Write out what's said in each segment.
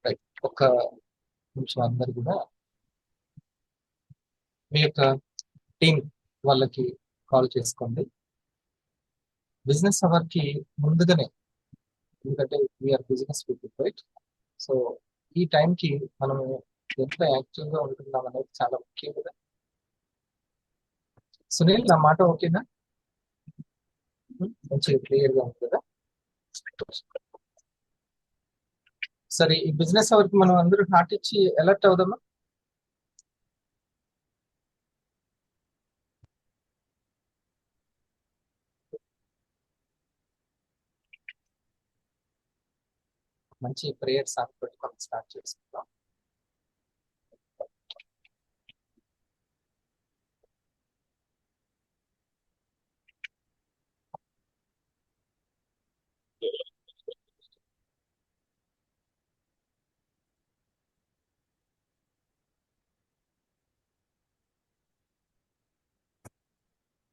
Right. ఒక నిమిషం అందరు కూడా మీ యొక్క టీం వాళ్ళకి కాల్ చేసుకోండి. బిజినెస్ అవర్ కి ముందుగానే, ఎందుకంటే we are business people right. So ఈ టైంకి మనము ఎంత యాక్టివ్ గా ఉంటున్నాం అనేది చాలా ముఖ్యం కదా. సునీల్, నా మాట ఓకేనా? మంచిగా క్లియర్ గా ఉంది కదా. సరే, ఈ బిజినెస్ అవర్ కి మనం అందరూ హార్ట్ ఇచ్చి అలర్ట్ అవుదామా? మంచి ప్రేయర్ సాంగ్ పెట్టుకొని స్టార్ట్ చేసుకుందాం.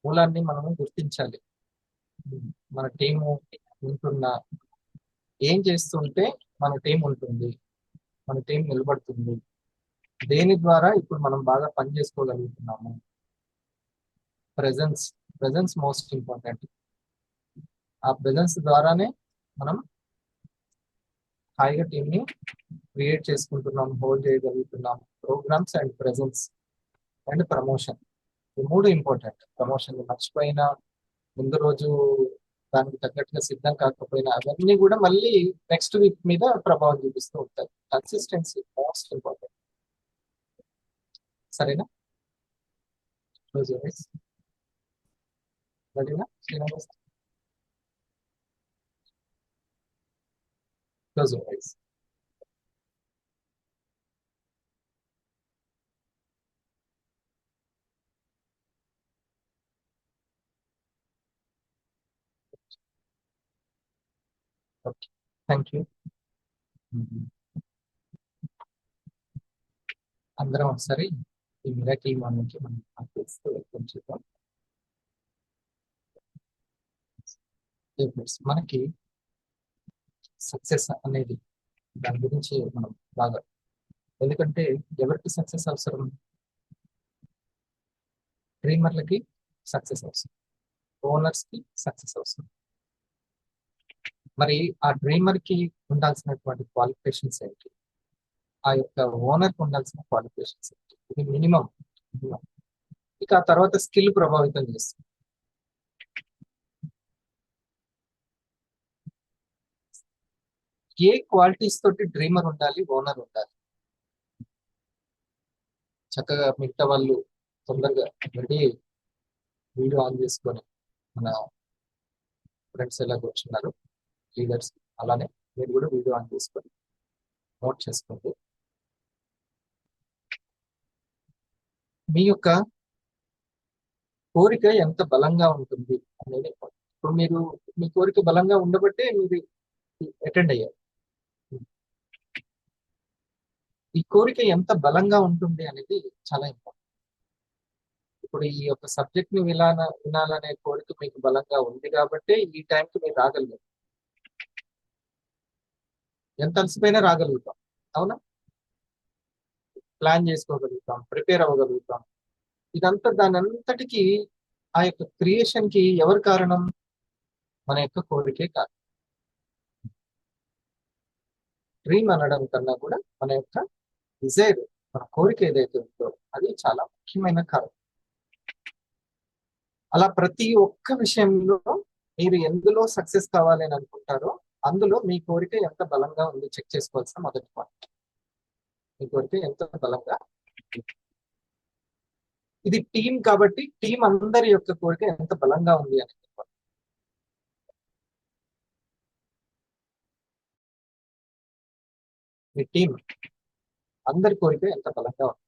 మూలాన్ని మనము గుర్తించాలి. మన టీము ఉంటున్న, ఏం చేస్తుంటే మన టీం ఉంటుంది, మన టీం నిలబడుతుంది, దేని ద్వారా ఇప్పుడు మనం బాగా పని చేసుకోగలుగుతున్నాము. Presence, presence most important. ఆ ప్రెజెన్స్ ద్వారానే మనం హాయిగా టీంని క్రియేట్ చేసుకుంటున్నాం, హోల్డ్ చేయగలుగుతున్నాం. Programmes and presence and promotion, ఈ మూడు ఇంపార్టెంట్. ప్రమోషన్ మర్చిపోయినా, ముందు రోజు దానికి తగ్గట్టుగా సిద్ధం కాకపోయినా, అవన్నీ కూడా మళ్ళీ నెక్స్ట్ వీక్ మీద ప్రభావం చూపిస్తూ ఉంటాయి. Consistency most important. సరేనా? Close your eyes. రెడీనా Srinivas? Close your eyes. Okay, thank you. అందరం ఒకసారి ఈ మిరాకిల్ మార్నింగ్ కి మనం ఆఫీస్కి వెల్కమ్ చేద్దాం. మనకి సక్సెస్ అనేది, దాని గురించి మనం బాగా, ఎందుకంటే ఎవరికి సక్సెస్ అవసరం? డ్రీమర్లకి సక్సెస్ అవసరం, ఓనర్స్ కి సక్సెస్ అవసరం. మరి ఆ డ్రీమర్ కి ఉండాల్సినటువంటి క్వాలిఫికేషన్స్ ఏంటి? ఆ యొక్క ఓనర్ కి ఉండాల్సిన క్వాలిఫికేషన్స్ ఏంటి? ఇది మినిమం. ఇక ఆ తర్వాత స్కిల్ ప్రభావితం చేస్తుంది. ఏ క్వాలిటీస్ తోటి డ్రీమర్ ఉండాలి, ఓనర్ ఉండాలి? చక్కగా మిగతా వాళ్ళు తొందరగా రెడీ, వీడియో ఆన్ చేసుకొని, మన ఫ్రెండ్స్ ఎలా కూర్చున్నారు లీడర్స్, అలానే మీరు కూడా వీడియో ఆన్ చేసుకొని నోట్ చేసుకోండి. మీ యొక్క కోరిక ఎంత బలంగా ఉంటుంది అనేది important. ఇప్పుడు మీరు, మీ కోరిక బలంగా ఉండబట్టే మీరు అటెండ్ అయ్యారు. ఈ కోరిక ఎంత బలంగా ఉంటుంది అనేది చాలా ఇంపార్టెంట్. ఇప్పుడు ఈ యొక్క సబ్జెక్ట్ ని వినాలనే కోరిక మీకు బలంగా ఉంది కాబట్టి ఈ టైంకి మీరు రాగలిగారు. ఎంత అలసిపోయినా రాగలుగుతాం, అవునా? ప్లాన్ చేసుకోగలుగుతాం, ప్రిపేర్ అవ్వగలుగుతాం. ఇదంతా, దాని అంతటికి, ఆ యొక్క క్రియేషన్ కి ఎవరు కారణం? మన యొక్క కోరికే కారణం. డ్రీమ్ అనడం కన్నా కూడా మన యొక్క డిజైర్, మన కోరిక ఏదైతే ఉందో అది చాలా ముఖ్యమైన కారణం. అలా ప్రతి ఒక్క విషయంలో మీరు ఎందులో సక్సెస్ కావాలి అని అనుకుంటారో అందులో మీ కోరిక ఎంత బలంగా ఉంది చెక్ చేసుకోవాల్సిన మొదటి పాయింట్. మీ కోరిక ఎంత బలంగా, ఇది టీం కాబట్టి టీం అందరి యొక్క కోరిక ఎంత బలంగా ఉంది అని. మీ టీం అందరి కోరిక ఎంత బలంగా ఉంది.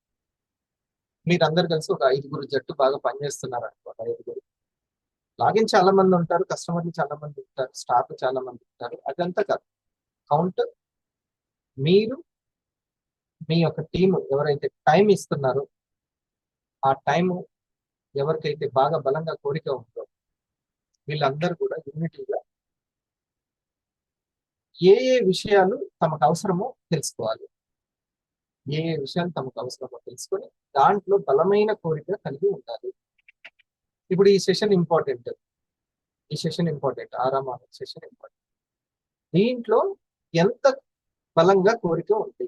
మీరందరు కలిసి ఒక ఐదుగురు జట్టు బాగా పనిచేస్తున్నారు అనుకోండి. ఐదుగురు లాగిన్ చాలా మంది ఉంటారు, కస్టమర్లు చాలా మంది ఉంటారు, స్టాఫ్ చాలా మంది ఉంటారు, అదంతా కాదు. కౌంట్ మీరు, మీ యొక్క టీం ఎవరైతే టైం ఇస్తున్నారో, ఆ టైము ఎవరికైతే బాగా బలంగా కోరిక ఉందో వీళ్ళందరూ కూడా యూనిటీగా ఏ ఏ విషయాలు తమకు అవసరమో తెలుసుకోవాలి. ఏ ఏ విషయాలు తమకు అవసరమో తెలుసుకొని దాంట్లో బలమైన కోరిక కలిగి ఉండాలి. ఇప్పుడు ఈ సెషన్ ఇంపార్టెంట్. ఈ సెషన్ ఇంపార్టెంట్. ఆరామ సెషన్ ఇంపార్టెంట్. దీంట్లో ఎంత బలంగా కోరిక ఉంది,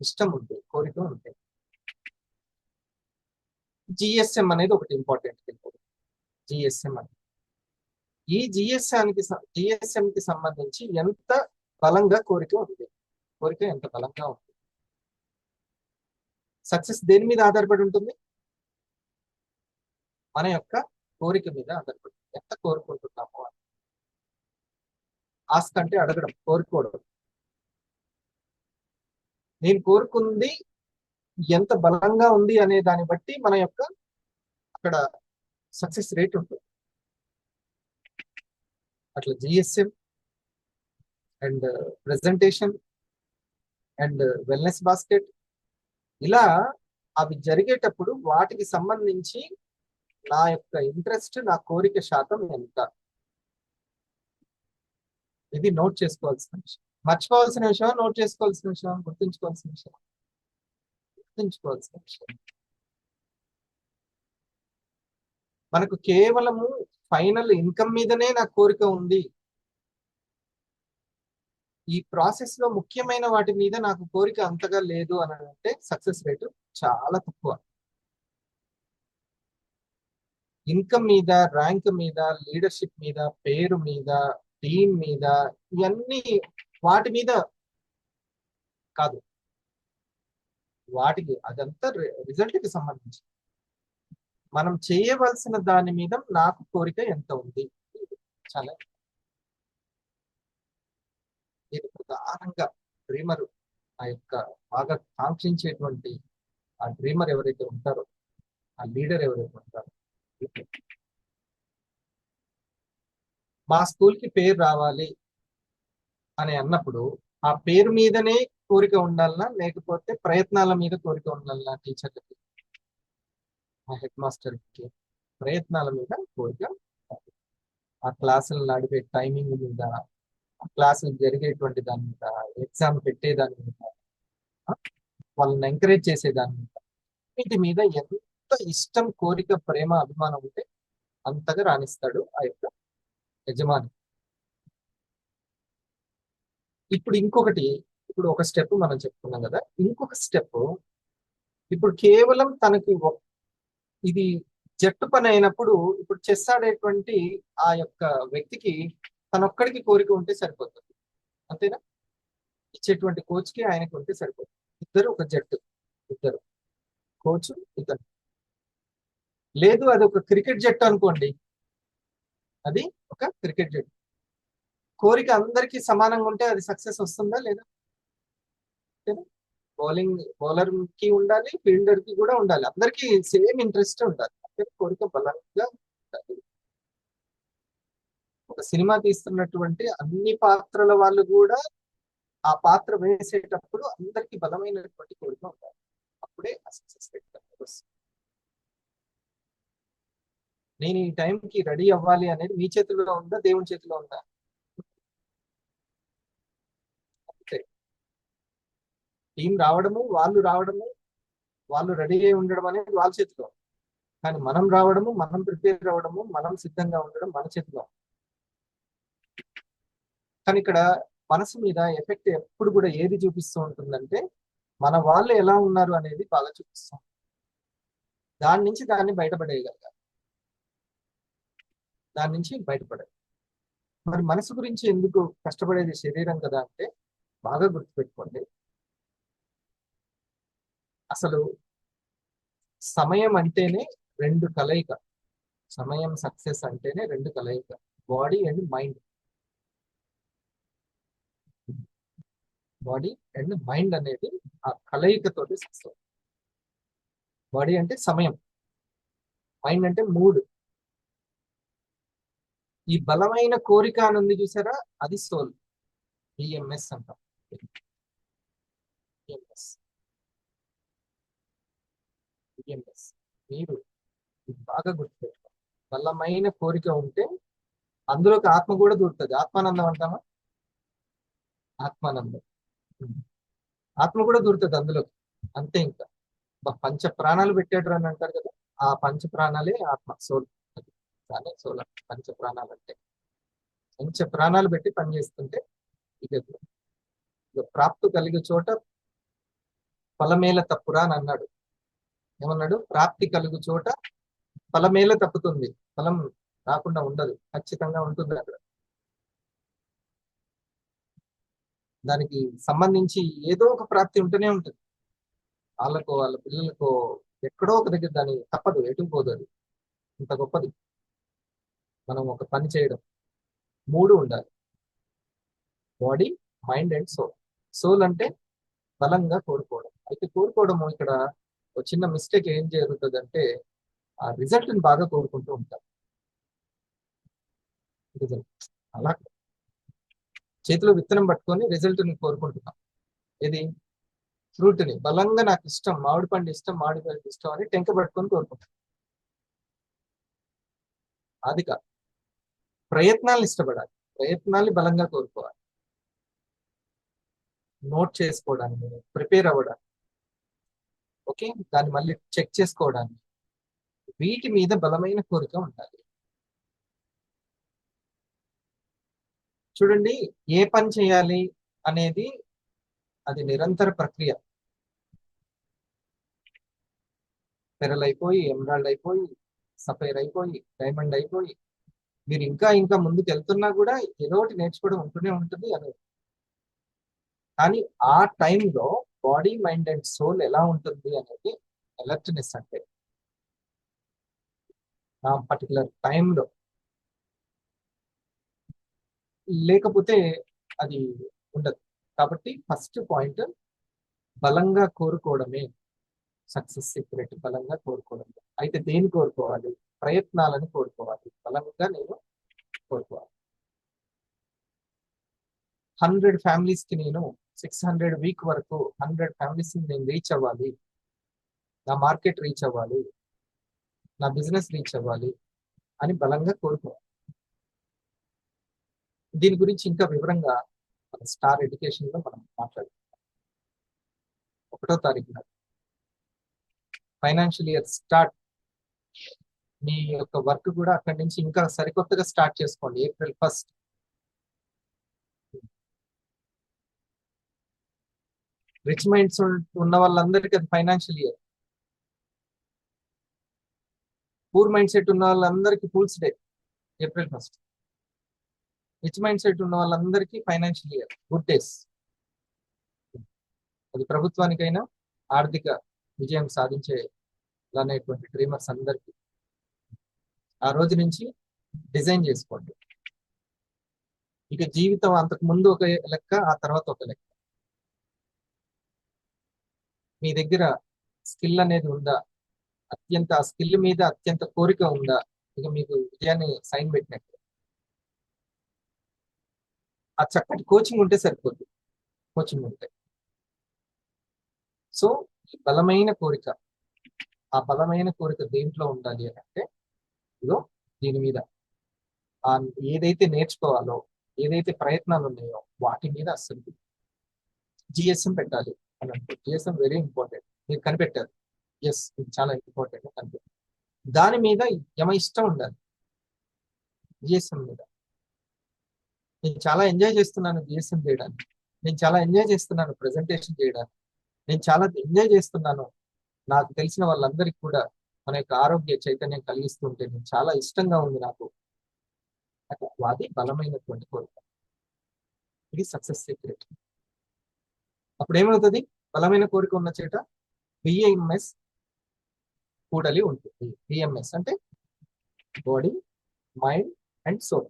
ఇష్టం ఉంది, కోరిక ఉంది. జిఎస్ఎం అనేది ఒకటి ఇంపార్టెంట్. జిఎస్ఎం అనేది ఈ జిఎస్ఎం కి సంబంధించి ఎంత బలంగా కోరిక ఉంది, కోరిక ఎంత బలంగా ఉంది. సక్సెస్ దేని మీద ఆధారపడి ఉంటుంది? మన యొక్క కోరిక మీద ఆధారపడి ఎంత కోరుకుంటున్నామో. ఆస్క్ అంటే అడగడం, కోరుకోవడం. నేను కోరుకుంది ఎంత బలంగా ఉంది అనే దాన్ని బట్టి మన యొక్క అక్కడ సక్సెస్ రేట్ ఉంటుంది. అట్లా GSM and presentation and wellness basket, ఇలా అవి జరిగేటప్పుడు వాటికి సంబంధించి నా యొక్క ఇంట్రెస్ట్, నా కోరిక శాతం ఎంత, ఇది నోట్ చేసుకోవాల్సిన విషయం. మర్చిపోవాల్సిన విషయం, నోట్ చేసుకోవాల్సిన విషయం, గుర్తుంచుకోవాల్సిన విషయం, గుర్తుంచుకోవాల్సిన విషయం. మనకు కేవలము ఫైనల్ ఇన్కమ్ మీదనే నా కోరిక ఉంది, ఈ ప్రాసెస్ లో ముఖ్యమైన వాటి మీద నాకు కోరిక అంతగా లేదు అని అంటే సక్సెస్ రేటు చాలా తక్కువ. ఇన్కమ్ మీద, ర్యాంక్ మీద, లీడర్షిప్ మీద, పేరు మీద, టీం మీద, ఇవన్నీ వాటి మీద కాదు, వాటికి అదంతా రిజల్ట్ కి సంబంధించి మనం చేయవలసిన దాని మీద నాకు కోరిక ఎంత ఉంది. చాలా ఇది ప్రధానంగా డ్రీమర్, ఆ యొక్క బాగా కాంక్షించేటువంటి ఆ డ్రీమర్ ఎవరైతే ఉంటారో, ఆ లీడర్ ఎవరైతే ఉంటారో, మా స్కూల్ కి పేరు రావాలి అని అన్నప్పుడు ఆ పేరు మీదనే కోరిక ఉండాలనా, లేకపోతే ప్రయత్నాల మీద కోరిక ఉండాలనా? టీచర్లకి, ఆ హెడ్ మాస్టర్ కి ప్రయత్నాల మీద కోరిక, ఆ క్లాసులు నడిపే టైమింగ్ మీద, ఆ క్లాసులు జరిగేటువంటి దాని మీద, ఎగ్జామ్ పెట్టేదాని మీద, వాళ్ళని ఎంకరేజ్ చేసేదాని మీద, వీటి మీద ఎంత ఇష్టం, కోరిక, ప్రేమ, అభిమానం ఉంటే అంతగా రాణిస్తాడు ఆ యొక్క యజమాని. ఇప్పుడు ఇంకొకటి, ఇప్పుడు ఒక స్టెప్ మనం చెప్పుకున్నాం కదా, ఇంకొక స్టెప్ ఇప్పుడు కేవలం తనకి ఇది జట్టు పని అయినప్పుడు, ఇప్పుడు చెస్ ఆడేటువంటి ఆ యొక్క వ్యక్తికి తనొక్కడికి కోరిక ఉంటే సరిపోతుంది, అంతేనా? ఇచ్చేటువంటి కోచ్ కి ఆయనకి ఉంటే సరిపోతుంది. ఇద్దరు ఒక జట్టు, ఇద్దరు కోచ్, ఇద్దరు. లేదు అది ఒక క్రికెట్ జట్టు అనుకోండి, అది ఒక క్రికెట్ జట్టు, కోరిక అందరికీ సమానంగా ఉంటే అది సక్సెస్ వస్తుందా లేదా? బౌలర్ కి ఉండాలి, ఫీల్డర్ కి కూడా ఉండాలి, అందరికీ సేమ్ ఇంట్రెస్ట్ ఉండాలి, అందరి కోరిక బలంగా ఉండాలి. ఒక సినిమా తీస్తున్నటువంటి అన్ని పాత్రల వాళ్ళు కూడా ఆ పాత్ర వేసేటప్పుడు అందరికి బలమైనటువంటి కోరిక ఉండాలి, అప్పుడే ఆ సక్సెస్ వస్తుంది. నేను ఈ టైంకి రెడీ అవ్వాలి అనేది మీ చేతిలో ఉందా, దేవుని చేతిలో ఉందా? అంతే. టీం రావడము, వాళ్ళు రెడీ అయి ఉండడం అనేది వాళ్ళ చేతిలో, కానీ మనం రావడము, మనం ప్రిపేర్ అవ్వడము, మనం సిద్ధంగా ఉండడం మన చేతిలో. కానీ ఇక్కడ మనసు మీద ఎఫెక్ట్ ఎప్పుడు కూడా ఏది చూపిస్తూ ఉంటుందంటే, మన వాళ్ళు ఎలా ఉన్నారు అనేది బాగా చూపిస్తాం. దాని నుంచి దాన్ని బయటపడేయగలగాలి, దాని నుంచి బయటపడాలి. మరి మనసు గురించి ఎందుకు కష్టపడేది శరీరం కదా అంటే, బాగా గుర్తుపెట్టుకోండి, అసలు సమయం అంటేనే రెండు కలయిక. సమయం, సక్సెస్ అంటేనే రెండు కలయిక, body and mind. Body and mind అనేది ఆ కలయికతోటి సక్సెస్. బాడీ అంటే సమయం, మైండ్ అంటే మూడ్. ఈ బలమైన కోరిక అని ఉంది చూసారా, అది సోల్, ఈఎంఎస్ అంటాం. EMS, EMS. మీరు ఇది బాగా గుర్తుపెట్టుకోండి. బలమైన కోరిక ఉంటే అందులోకి ఆత్మ కూడా దూరుతుంది. ఆత్మానందం అంటామా? ఆత్మానందం. ఉమ్. ఆత్మ కూడా దూరుతుంది అందులో. అంతే ఇంకా. పంచ ప్రాణాలు పెట్టాడు అని అంటారు కదా, ఆ పంచ ప్రాణాలే ఆత్మ, సోల్. కానీ సోల్ పంచ ప్రాణాలు అంటే పంచ ప్రాణాలు పెట్టి పనిచేస్తుంటే ఇక ప్రాప్తి కలిగే చోట ఫలమేల తప్పురా అని అన్నాడు. ఏమన్నాడు? ప్రాప్తి కలుగు చోట ఫలమేల తప్పుతుంది, ఫలం రాకుండా ఉండదు, ఖచ్చితంగా ఉంటుంది అక్కడ. దానికి సంబంధించి ఏదో ఒక ప్రాప్తి ఉంటూనే ఉంటుంది. వాళ్ళకో వాళ్ళ పిల్లలకో ఎక్కడో ఒక దగ్గర దాని తప్పదు, ఎటు పోదు. అది ఇంత గొప్పది. మనం ఒక పని చేయడం, మూడు ఉండాలి: body, mind and soul. Soul అంటే బలంగా కోరుకోవడం. అయితే కోరుకోవడము ఇక్కడ ఒక చిన్న మిస్టేక్ ఏం జరుగుతుంది అంటే, ఆ రిజల్ట్ ని బాగా కోరుకుంటూ ఉంటారు. రిజల్ట్ అలా చేతిలో విత్తనం పట్టుకొని రిజల్ట్ ని కోరుకుంటున్నాం. ఇది ఫ్రూట్ ని బలంగా, నాకు ఇష్టం మామిడి పండు ఇష్టం, మామిడి పండు ఇష్టం అని టెంక పట్టుకొని కోరుకుంటాం. అది కాదు. ప్రయత్నాలను ఇష్టపడాలి, ప్రయత్నాల్ని బలంగా కోరుకోవాలి. నోట్ చేసుకోవడానికి, ప్రిపేర్ అవ్వడానికి, ఓకే, దాన్ని మళ్ళీ చెక్ చేసుకోవడానికి, వీటి మీద బలమైన కోరిక ఉండాలి. చూడండి, ఏ పని చేయాలి అనేది అది నిరంతర ప్రక్రియ. పెరల్ అయిపోయి, ఎమరాల్డ్ అయిపోయి, సఫైర్ అయిపోయి, డైమండ్ అయిపోయి, మీరు ఇంకా ఇంకా ముందుకు వెళ్తున్నా కూడా ఏదో ఒకటి నేర్చుకోవడం ఉంటూనే ఉంటుంది అని. కానీ ఆ టైంలో బాడీ, మైండ్ అండ్ సోల్ ఎలా ఉంటుంది అనేది అలర్ట్నెస్ అంటే, ఆ పర్టికులర్ టైంలో. లేకపోతే అది ఉండదు. కాబట్టి ఫస్ట్ పాయింట్, బలంగా కోరుకోవడమే సక్సెస్ సీక్రెట్. బలంగా కోరుకోవడం. అయితే దేని కోరుకోవాలి? ప్రయత్నాలను కోరుకోవాలి. బలంగా నేను కోరుకోవాలి. 100 ఫ్యామిలీస్ కి నేను 600 వీక్ వరకు 100 ఫ్యామిలీస్ ని నేను రీచ్ అవ్వాలి, నా మార్కెట్ రీచ్ అవ్వాలి, నా బిజినెస్ రీచ్ అవ్వాలి అని బలంగా కోరుకోవాలి. దీని గురించి ఇంకా వివరంగా మన స్టార్ ఎడ్యుకేషన్ లో మనం మాట్లాడుతాం. 1వ తారీఖున ఫైనాన్షియల్ ఇయర్ స్టార్ట్. మీ యొక్క వర్క్ కూడా అక్కడి నుంచి ఇంకా సరికొత్తగా స్టార్ట్ చేసుకోండి. ఏప్రిల్ 1. రిచ్ మైండ్స్ ఉన్న వాళ్ళందరికీ అది financial year. Poor mind set ఉన్న వాళ్ళందరికీ fools day April 1. Rich mind set ఉన్న వాళ్ళందరికీ ఫైనాన్షియల్ ఇయర్, గుడ్ డేస్. అది ప్రభుత్వానికైనా, ఆర్థిక విజయం సాధించే అనేటువంటి డ్రీమర్స్ అందరికీ ఆ రోజు నుంచి డిజైన్ చేసుకోండి. ఇక జీవితం అంతకు ముందు ఒక లెక్క, ఆ తర్వాత ఒక లెక్క. మీ దగ్గర స్కిల్ అనేది ఉందా? ఆ స్కిల్ మీద అత్యంత కోరిక ఉందా? ఇక మీకు విజయాన్ని సైన్ పెట్టినట్టు. ఆ చక్కటి కోచింగ్ ఉంటే సరిపోద్ది. కోచింగ్ ఉంటే. సో ఈ బలమైన కోరిక, ఆ బలమైన కోరిక దేంట్లో ఉండాలి అని అంటే, ఇదో దీని మీద ఆ ఏదైతే నేర్చుకోవాలో, ఏదైతే ప్రయత్నాలు ఉన్నాయో వాటి మీద అసలు జిఎస్ఎం పెట్టాలి అని అంటే. GSM very important. మీరు కనిపెట్టారు, ఎస్ ఇది చాలా ఇంపార్టెంట్ కనిపెట్టారు. దాని మీద యమ ఇష్టం ఉండాలి. జిఎస్ఎం మీద నేను చాలా ఎంజాయ్ చేస్తున్నాను జిఎస్ఎం చేయడానికి, నేను చాలా ఎంజాయ్ చేస్తున్నాను ప్రెజెంటేషన్ చేయడానికి, నేను చాలా ఎంజాయ్ చేస్తున్నాను నాకు తెలిసిన వాళ్ళందరికీ కూడా మన యొక్క ఆరోగ్య చైతన్యం కలిగిస్తుంటే నేను చాలా ఇష్టంగా ఉంది నాకు. అది బలమైనటువంటి కోరిక. ఇది సక్సెస్ సీక్రెట్. అప్పుడు ఏమవుతుంది? బలమైన కోరిక ఉన్న చేట బిఎంఎస్ కూడలి ఉంటుంది. బిఎంఎస్ అంటే బాడీ, మైండ్ అండ్ సోల్.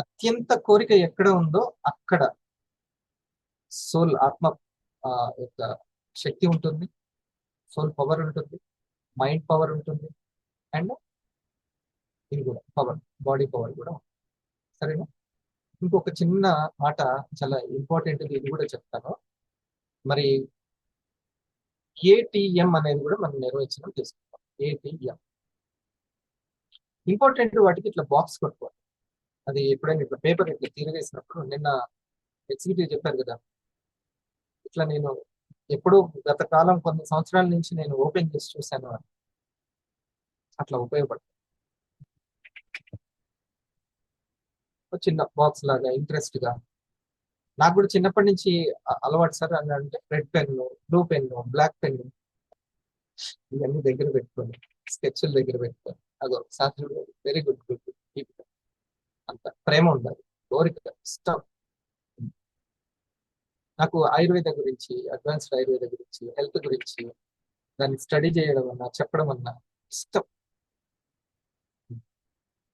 అత్యంత కోరిక ఎక్కడ ఉందో అక్కడ సోల్, ఆత్మ యొక్క శక్తి ఉంటుంది, సోల్ పవర్ ఉంటుంది, మైండ్ పవర్ ఉంటుంది, అండ్ ఇది కూడా పవర్, బాడీ పవర్ కూడా ఉంటుంది. సరేనా? ఇంకొక చిన్న మాట, చాలా ఇంపార్టెంట్, ఇది కూడా చెప్తాను. మరి ఏటీఎం అనేది కూడా మనం నిర్వచనం చేసుకుంటాం. ATM important. వాటికి ఇట్లా బాక్స్ కొట్టుకోవాలి. అది ఎప్పుడైనా ఇట్లా పేపర్ ఇట్లా తిరిగేసినప్పుడు నిన్న ఎగ్జిక్యూటివ్ చెప్పారు కదా, ఇట్లా నేను ఎప్పుడూ గత కాలం కొన్ని సంవత్సరాల నుంచి నేను ఓపెన్ చేసి చూశాను అని. అట్లా ఉపయోగపడుతుంది. ఒక చిన్న బాక్స్ లాగా ఇంట్రెస్ట్ గా. నాకు కూడా చిన్నప్పటి నుంచి అలవాటు సార్ అని అంటే red pen, blue pen, black pen ఇవన్నీ దగ్గర పెట్టుకొని స్కెచ్ల దగ్గర పెట్టుకొని అదో sir very good good good. అంత ప్రేమ ఉండాలి, కోరిక, ఇష్టం. నాకు ఆయుర్వేద గురించి, అడ్వాన్స్డ్ ఆయుర్వేద గురించి, హెల్త్ గురించి దాన్ని స్టడీ చేయడం అన్నా చెప్పడం అన్నా ఇష్టం.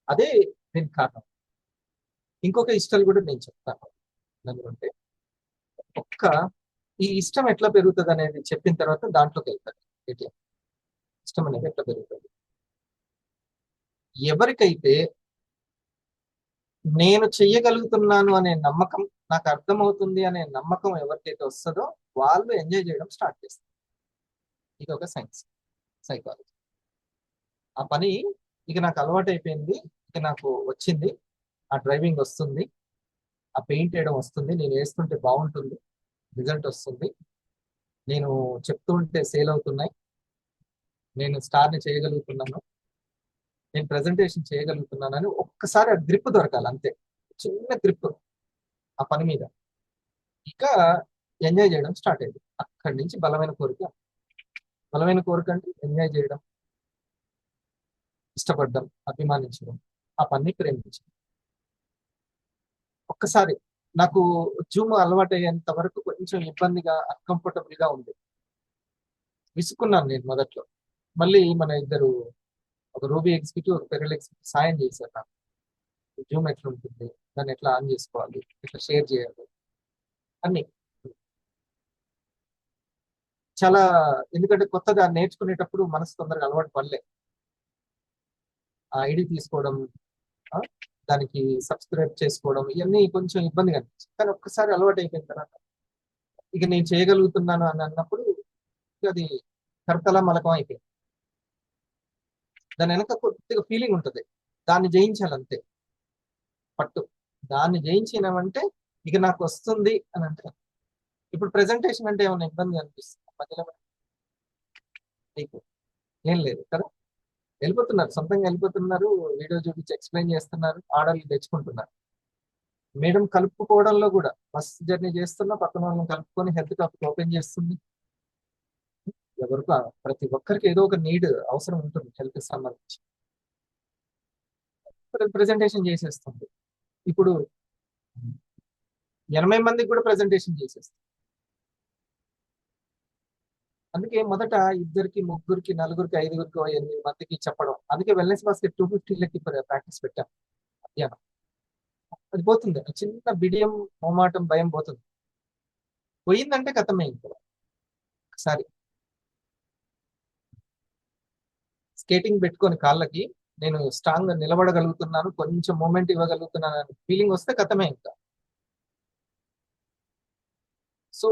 అదే దీనికి కారణం. ఇంకొక ఇష్టాలు కూడా నేను చెప్తాను నన్ను అంటే, ఒక్క ఈ ఇష్టం ఎట్లా పెరుగుతుంది అనేది చెప్పిన తర్వాత దాంట్లోకి వెళ్తాను. ఎట్లా ఇష్టం అనేది ఎట్లా పెరుగుతుంది. ఎవరికైతే నేను చెయ్యగలుగుతున్నాను అనే నమ్మకం, నాకు అర్థమవుతుంది అనే నమ్మకం ఎవరికైతే వస్తుందో వాళ్ళు ఎంజాయ్ చేయడం స్టార్ట్ చేస్తారు. ఇది ఒక సైన్స్, సైకాలజీ. ఆ పని ఇక నాకు అలవాటు అయిపోయింది, ఇక నాకు వచ్చింది, ఆ డ్రైవింగ్ వస్తుంది, ఆ పెయింట్ వేయడం వస్తుంది, నేను వేస్తుంటే బాగుంటుంది, రిజల్ట్ వస్తుంది, నేను చెప్తూ ఉంటే సేల్ అవుతున్నాయి, నేను స్టార్ని చేయగలుగుతున్నాను, నేను ప్రజెంటేషన్ చేయగలుగుతున్నాను అని ఒక్కసారి ఆ గ్రిప్ దొరకాలి అంతే. చిన్న గ్రిప్ ఆ పని మీద. ఇక ఎంజాయ్ చేయడం స్టార్ట్ అయింది. అక్కడి నుంచి బలమైన కోరిక. బలమైన కోరిక అంటే ఎంజాయ్ చేయడం, ఇష్టపడడం, అభిమానించడం, ఆ పని ప్రేమించడం. ఒక్కసారి నాకు జూమ్ అలవాటు అయ్యేంత వరకు కొంచెం ఇబ్బందిగా, అన్కంఫర్టబుల్ గా ఉంది. విసుక్కున్నాను నేను మొదట్లో. మళ్ళీ మన ఇద్దరు, ఒక రూబీ ఎగ్జిక్యూటివ్, ఒక పెరల్ ఎగ్జిక్యూటివ్ సాయం చేశారు నాకు. జూమ్ ఎట్లా ఉంటుంది, దాన్ని ఎట్లా ఆన్ చేసుకోవాలి, ఎట్లా షేర్ చేయాలి అన్ని. చాలా, ఎందుకంటే కొత్తగా నేర్చుకునేటప్పుడు మనసు తొందరగా అలవాటు పడలే. ఆ ఐడి తీసుకోవడం, ఆ, దానికి సబ్స్క్రైబ్ చేసుకోవడం ఇవన్నీ కొంచెం ఇబ్బందిగా అనిపించింది. కానీ ఒక్కసారి అలవాటు అయిపోయిన తర్వాత ఇక నేను చేయగలుగుతున్నాను అని అన్నప్పుడు ఇక అది కరతల మలకం అయిపోయింది. దాని వెనక కొద్దిగా ఫీలింగ్ ఉంటుంది, దాన్ని జయించాలంతే, పట్టు. దాన్ని జయించినామంటే ఇక నాకు వస్తుంది అని అంటే. ఇప్పుడు ప్రెజెంటేషన్ అంటే ఏమైనా ఇబ్బంది అనిపిస్తుంది మధ్యలో మీకు? ఏం లేదు కదా. వెళ్ళిపోతున్నారు, సొంతంగా వెళ్ళిపోతున్నారు, వీడియో చూపించి ఎక్స్ప్లెయిన్ చేస్తున్నారు, ఆర్డర్లు తెచ్చుకుంటున్నారు. మేడం కలుపుకోవడంలో కూడా బస్ జర్నీ చేస్తున్నా పక్కన వాళ్ళని కలుపుకొని హెల్త్ టాపిక్ ఓపెన్ చేస్తుంది. ఎవరికి ప్రతి ఒక్కరికి ఏదో ఒక నీడ్ అవసరం ఉంటుంది హెల్త్ కి సంబంధించి. ప్రెజెంటేషన్ చేసేస్తుంది. ఇప్పుడు 80 మందికి కూడా ప్రెజెంటేషన్ చేసేస్తుంది. అందుకే మొదట ఇద్దరికి, ముగ్గురికి, నలుగురికి, ఐదుగురికి, 8 మందికి చెప్పడం. అందుకే వెల్నెస్ బాస్కెట్ 250 ప్రాక్టీస్ పెట్టాం మధ్యాహ్నం. అది పోతుంది, ఆ చిన్న బిడియం, మొమాటం, భయం పోతుంది. పోయిందంటే కథమే ఇంకా. ఒకసారి స్కేటింగ్ పెట్టుకొని కాళ్ళకి నేను స్ట్రాంగ్ గా నిలబడగలుగుతున్నాను, కొంచెం మూమెంట్ ఇవ్వగలుగుతున్నాను అని ఫీలింగ్ వస్తే కథమే ఇంకా. సో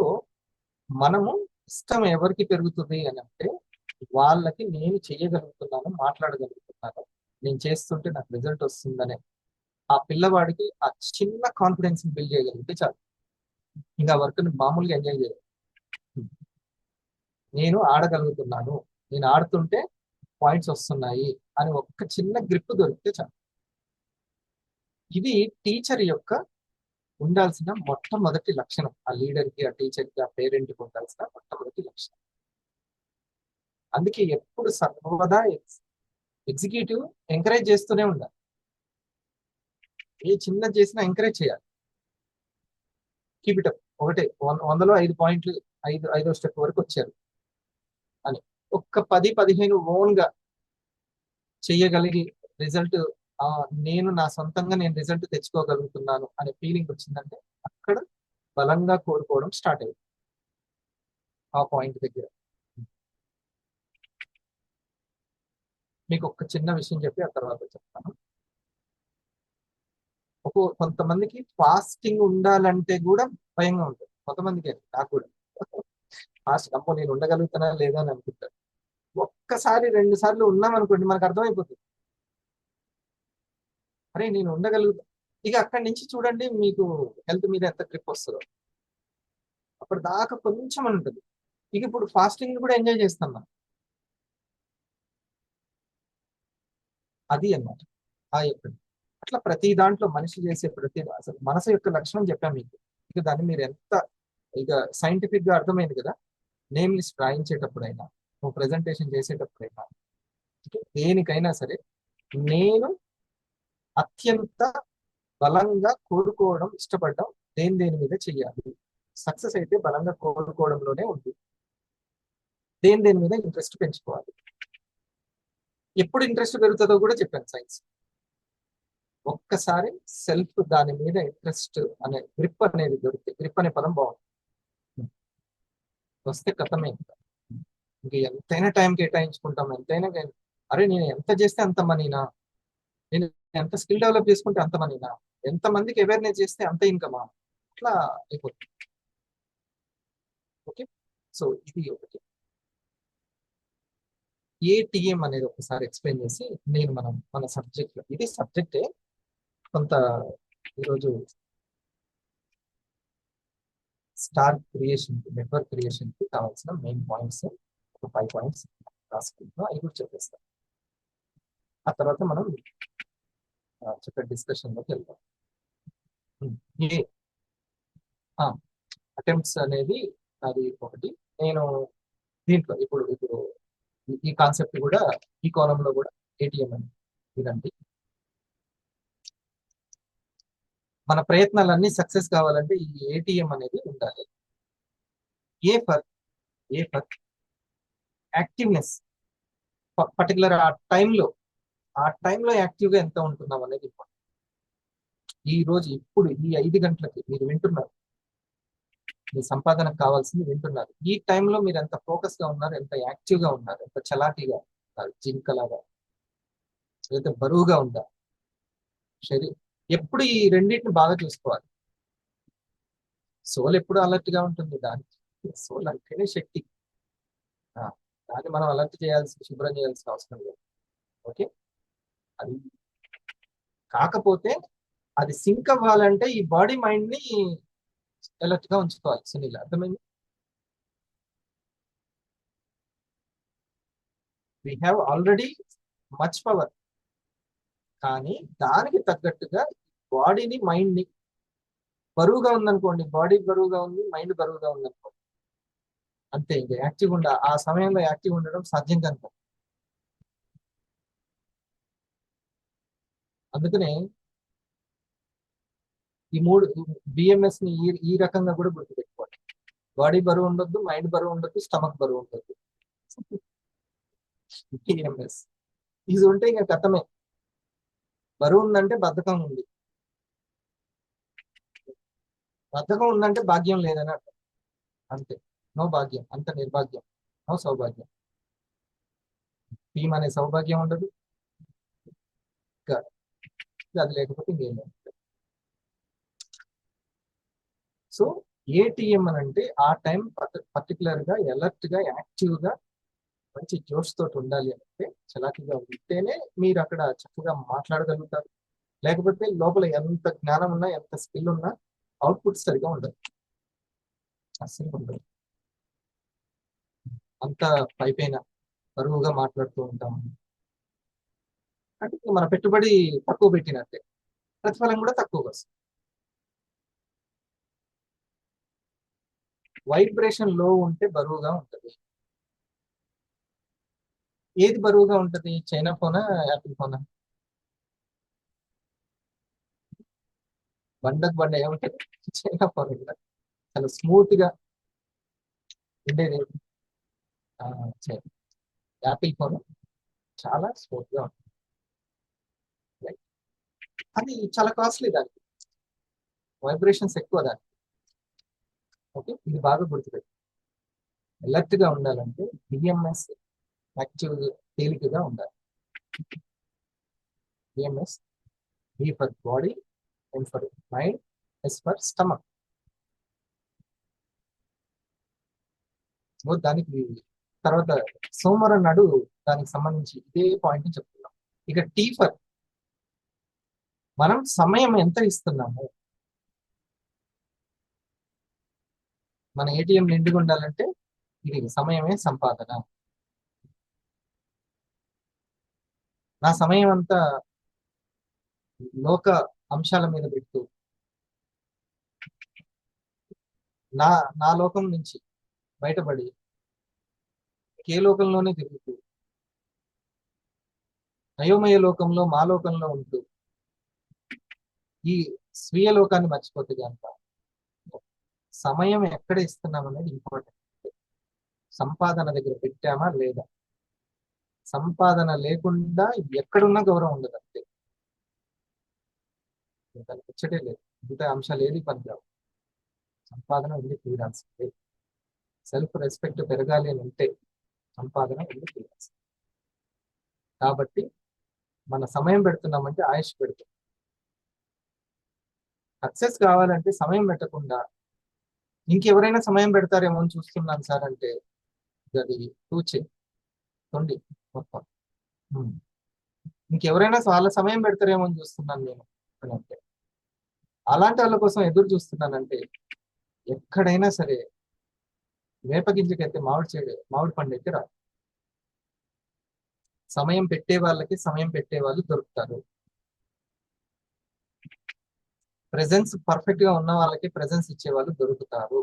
మనము ఇష్టం ఎవరికి పెరుగుతుంది అని అంటే, వాళ్ళకి నేను చేయగలుగుతున్నాను, మాట్లాడగలుగుతున్నాను, నేను చేస్తుంటే నాకు రిజల్ట్ వస్తుందనే ఆ పిల్లవాడికి ఆ చిన్న కాన్ఫిడెన్స్ బిల్డ్ చేయగలిగితే చాలు. ఇంకా వర్క్ ని మామూలుగా ఎంజాయ్ చేయాలి. నేను ఆడగలుగుతున్నాను, నేను ఆడుతుంటే పాయింట్స్ వస్తున్నాయి అని ఒక్క చిన్న గ్రిప్ దొరికితే చాలు. ఇది టీచర్ యొక్క ఉండాల్సిన మొట్టమొదటి లక్షణం. ఆ లీడర్ కి, ఆ టీచర్ కి, ఆ పేరెంట్ కి ఉండాల్సిన మొట్టమొదటి లక్షణం. అందుకే ఎప్పుడు సర్వదా ఎగ్జిక్యూటివ్ ఎంకరేజ్ చేస్తూనే ఉండాలి. ఏ చిన్న చేసినా ఎంకరేజ్ చేయాలి. Keep it up. ఒకటే 100లో 5 పాయింట్లు, ఐదో స్టెప్ వరకు వచ్చారు అని ఒక్క 10-15 ఓన్ గా చెయ్యగలిగి రిజల్ట్, నేను నా సొంతంగా నేను రిజల్ట్ తెచ్చుకోగలుగుతున్నాను అనే ఫీలింగ్ వచ్చిందంటే అక్కడ బలంగా కోరుకోవడం స్టార్ట్ అయింది ఆ పాయింట్ దగ్గర. మీకు ఒక చిన్న విషయం చెప్పి ఆ తర్వాత చెప్తాను. కొంతమందికి ఫాస్టింగ్ ఉండాలంటే కూడా భయంగా ఉంటుంది. కొంతమందికి, నాకు కూడా ఫాస్ట్ అమ్మో నేను ఉండగలుగుతానా లేదా అని అనుకుంటారు. ఒక్కసారి 2 సార్లు ఉన్నాం అనుకోండి మనకు అర్థమైపోతుంది, అరే నేను ఉండగలుగుతా. ఇక అక్కడి నుంచి చూడండి మీకు హెల్త్ మీద ఎంత గ్రిప్ వస్తుందో. అప్పటి దాకా కొంచెం అని ఉంటుంది. ఇక ఇప్పుడు ఫాస్టింగ్ కూడా ఎంజాయ్ చేస్తాం మనం. అది అన్నమాట ఆ యొక్క అట్లా ప్రతి దాంట్లో మనిషి చేసే ప్రతి అసలు మనసు యొక్క లక్షణం చెప్పాను మీకు. ఇక దాన్ని మీరు ఎంత ఇక సైంటిఫిక్ గా అర్థమైంది కదా. నేమ్ లిస్ట్ రాయించేటప్పుడైనా, నువ్వు ప్రెజెంటేషన్ చేసేటప్పుడైనా, దేనికైనా సరే నేను అత్యంత బలంగా కోరుకోవడం ఇష్టపడడం దేని మీద చెయ్యాలి. సక్సెస్ అయితే బలంగా కోరుకోవడంలోనే ఉంది. దేని మీద ఇంట్రెస్ట్ పెంచుకోవాలి. ఎప్పుడు ఇంట్రెస్ట్ పెరుగుతుందో కూడా చెప్పాను సైన్స్. ఒక్కసారి సెల్ఫ్ దాని మీద ఇంట్రెస్ట్ అనే గ్రిప్ అనేది దొరికితే, గ్రిప్ అనే పదం బాగుంది, వస్తే కథమే ఇంకా. ఇంక ఎంతైనా టైం కేటాయించుకుంటాం, ఎంతైనా అరే నేను ఎంత చేస్తే అంత మనీనా, నేను ఎంత స్కిల్ డెవలప్ చేసుకుంటే అంత మనీనా, ఎంత మందికి అవేర్నెస్ చేస్తే అంత ఇన్కమా, అట్లా అయిపోతుంది. ఓకే, సో ఇది ఒకటి. ఏటీఎం అనేది ఒకసారి ఎక్స్ప్లెయిన్ చేసి నేను మన సబ్జెక్ట్ ఇది సబ్జెక్టే కొంత ఈరోజు స్టార్ క్రియేషన్ నెట్వర్క్ క్రియేషన్ కి కావాల్సిన మెయిన్ పాయింట్స్ ఒక 5 పాయింట్స్ రాసుకుంటున్నాం, అవి కూడా చెప్పేస్తాం. ఆ తర్వాత మనం చెప్పే డిస్కషన్ లోకి వెళ్తాం. ఏ అటెంప్ట్స్ అనేది అది ఒకటి. నేను దీంట్లో ఇప్పుడు ఇప్పుడు ఈ కాన్సెప్ట్ కూడా ఈ కాలంలో కూడా ఏటీఎం అని ఇదండి. మన ప్రయత్నాలన్నీ సక్సెస్ కావాలంటే ఈ ఏటీఎం అనేది ఉండాలి. A for A for activeness, particular ఆ టైంలో యాక్టివ్గా ఎంత ఉంటున్నాం అనేది ఇంపార్టెంట్. ఈ రోజు ఇప్పుడు ఈ 5 గంటలకి మీరు వింటున్నారు, మీ సంపాదనకు కావాల్సింది వింటున్నారు. ఈ టైంలో మీరు ఎంత ఫోకస్ గా ఉన్నారు, ఎంత యాక్టివ్ గా ఉన్నారు, ఎంత చలాకీగా ఉన్నారు, జింకలాగా, లేకపోతే బరువుగా ఉందా శరీరం. ఎప్పుడు ఈ రెండింటిని బాగా చూసుకోవాలి. సోల్ ఎప్పుడు అలర్ట్ గా ఉంటుంది. దానికి సోల్ అంటేనే శక్తి. ఆ, దాన్ని మనం అలర్ట్ శుభ్రం చేయాల్సిన అవసరం లేదు. ఓకే, అది కాకపోతే అది సింక్ అవ్వాలంటే ఈ బాడీ మైండ్ ని అలర్ట్ గా ఉంచుకోవాలి. సునీల్, అర్థమైంది? We have already much power, కానీ దానికి తగ్గట్టుగా బాడీని మైండ్ ని, బరువుగా ఉందనుకోండి, బాడీ బరువుగా ఉంది, మైండ్ బరువుగా ఉందనుకోండి, అంతే. ఇంకా యాక్టివ్ ఆ సమయంలో యాక్టివ్ ఉండడం సాధ్యం కనుక. అందుకనే ఈ మూడు బిఎంఎస్ ని ఈ రకంగా కూడా గుర్తుపెట్టుకోండి. బాడీ బరువు ఉండొద్దు, మైండ్ బరువు ఉండొద్దు, స్టమక్ బరువు ఉండొద్దు. బిఎంఎస్ ఇది ఉంటే ఇంకా గతమే. బరువు ఉందంటే బద్ధకం ఉంది, బద్ధకం ఉందంటే భాగ్యం లేదని అర్థం. అంతే, నో భాగ్యం, అంత నిర్భాగ్యం, నో సౌభాగ్యం. టీం అనే సౌభాగ్యం ఉండదు, ఇంకా అది లేకపోతే ఇంకేం లేదు. సో ఏటీఎం అని అంటే ఆ టైం పర్టికులర్ గా అలర్ట్ గా యాక్టివ్ గా మంచి జోష్ తోటి ఉండాలి అంటే, చలాకీగా ఉంటేనే మీరు అక్కడ చక్కగా మాట్లాడగలుగుతారు. లేకపోతే లోపల ఎంత జ్ఞానం ఉన్నా, ఎంత స్కిల్ ఉన్నా అవుట్పుట్ సరిగా ఉండదు, అస్సలు ఉండదు. అంత పైపైన బరువుగా మాట్లాడుతూ ఉంటాం అంటే మన పెట్టుబడి తక్కువ పెట్టినట్టే, ప్రతిఫలం కూడా తక్కువగా వస్తుంది. వైబ్రేషన్ లో ఉంటే బరువుగా ఉంటుంది. ఏది బరువుగా ఉంటుంది? చైనా ఫోనా, యాపిల్ ఫోనా? బండ ఏమంటుంది? చైనా ఫోన్ కూడా చాలా స్మూత్ గా ఉండేది. ఆ, యాపిల్ ఫోన్ చాలా స్మూత్ గా ఉంటుంది. Right? అది చాలా కాస్ట్లీ, దానికి వైబ్రేషన్స్ ఎక్కువ దానికి. ఓకే, ఇది బాగా గుర్తుపెట్టు. అలర్ట్ గా ఉండాలంటే బిఎంఎస్ యాక్టివ్, తేలికగా ఉండాలి. BMS, B for body, M for mind, S for stomach. దానికి తర్వాత సోమవారం నాడు దానికి సంబంధించి ఇదే పాయింట్ చెప్తున్నాం. ఇక టీ ఫర్ మనం సమయం ఎంత ఇస్తున్నాము? మన ఏటీఎం నిండుగా ఉండాలంటే ఇది సమయమే సంపాదన. నా సమయం అంతా లోక అంశాల మీద పెడుతూ నా నా లోకం నుంచి బయటపడి ఏ లోకంలోనే తిరుగుతూ అయోమయ లోకంలో మా లోకంలో ఉంటూ ఈ స్వీయ లోకాన్ని మర్చిపోతే కనుక సమయం ఎక్కడ ఇస్తున్నాం అనేది ఇంపార్టెంట్. సంపాదన దగ్గర పెట్టామా లేదా? సంపాదన లేకుండా ఎక్కడున్నా గౌరవం ఉండదు అంతే. దానికి ముచ్చటే లేదు. మిగతా అంశాలు ఏది పనికిరావు. సంపాదన ఉండి తీరాల్సిందే. సెల్ఫ్ రెస్పెక్ట్ పెరగాలి అని ఉంటే సంపాదన ఉండి తీరాల్సిందే. కాబట్టి మన సమయం పెడుతున్నామంటే ఆయుష్ పెడుతున్నాం. సక్సెస్ కావాలంటే సమయం పెట్టకుండా ఇంకెవరైనా సమయం పెడతారేమో అని చూస్తున్నాను సార్ అంటే అది తూచే తొండి మొత్తం. ఉమ్. ఇంకెవరైనా వాళ్ళ సమయం పెడతారేమో అని చూస్తున్నాను నేను అని అంటే అలాంటి వాళ్ళ కోసం ఎదురు చూస్తున్నానంటే ఎక్కడైనా సరే వేప గింజకైతే మామిడి పండు అయితే రాదు. సమయం పెట్టే వాళ్ళకి సమయం పెట్టే వాళ్ళు దొరుకుతారు. ప్రెజెన్స్ పర్ఫెక్ట్ గా ఉన్న వాళ్ళకి ప్రెజెన్స్ ఇచ్చే వాళ్ళు దొరుకుతారు.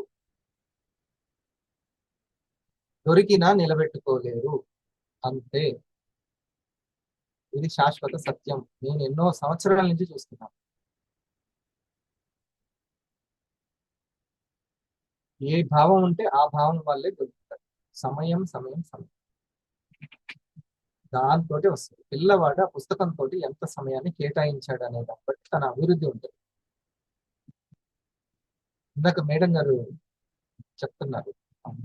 దొరికినా నిలబెట్టుకోలేరు అంతే. ఇది శాశ్వత సత్యం. నేను ఎన్నో సంవత్సరాల నుంచి చూస్తున్నాను. ఏ భావం ఉంటే ఆ భావం వల్లే దొరుకుతారు. సమయం సమయం సమయం దాంతో వస్తుంది. పిల్లవాడు ఆ పుస్తకంతో ఎంత సమయాన్ని కేటాయించాడు అనే దాన్ని బట్టి తన అభివృద్ధి ఉంటుంది. ఇందాక మేడం గారు చెప్తున్నారు,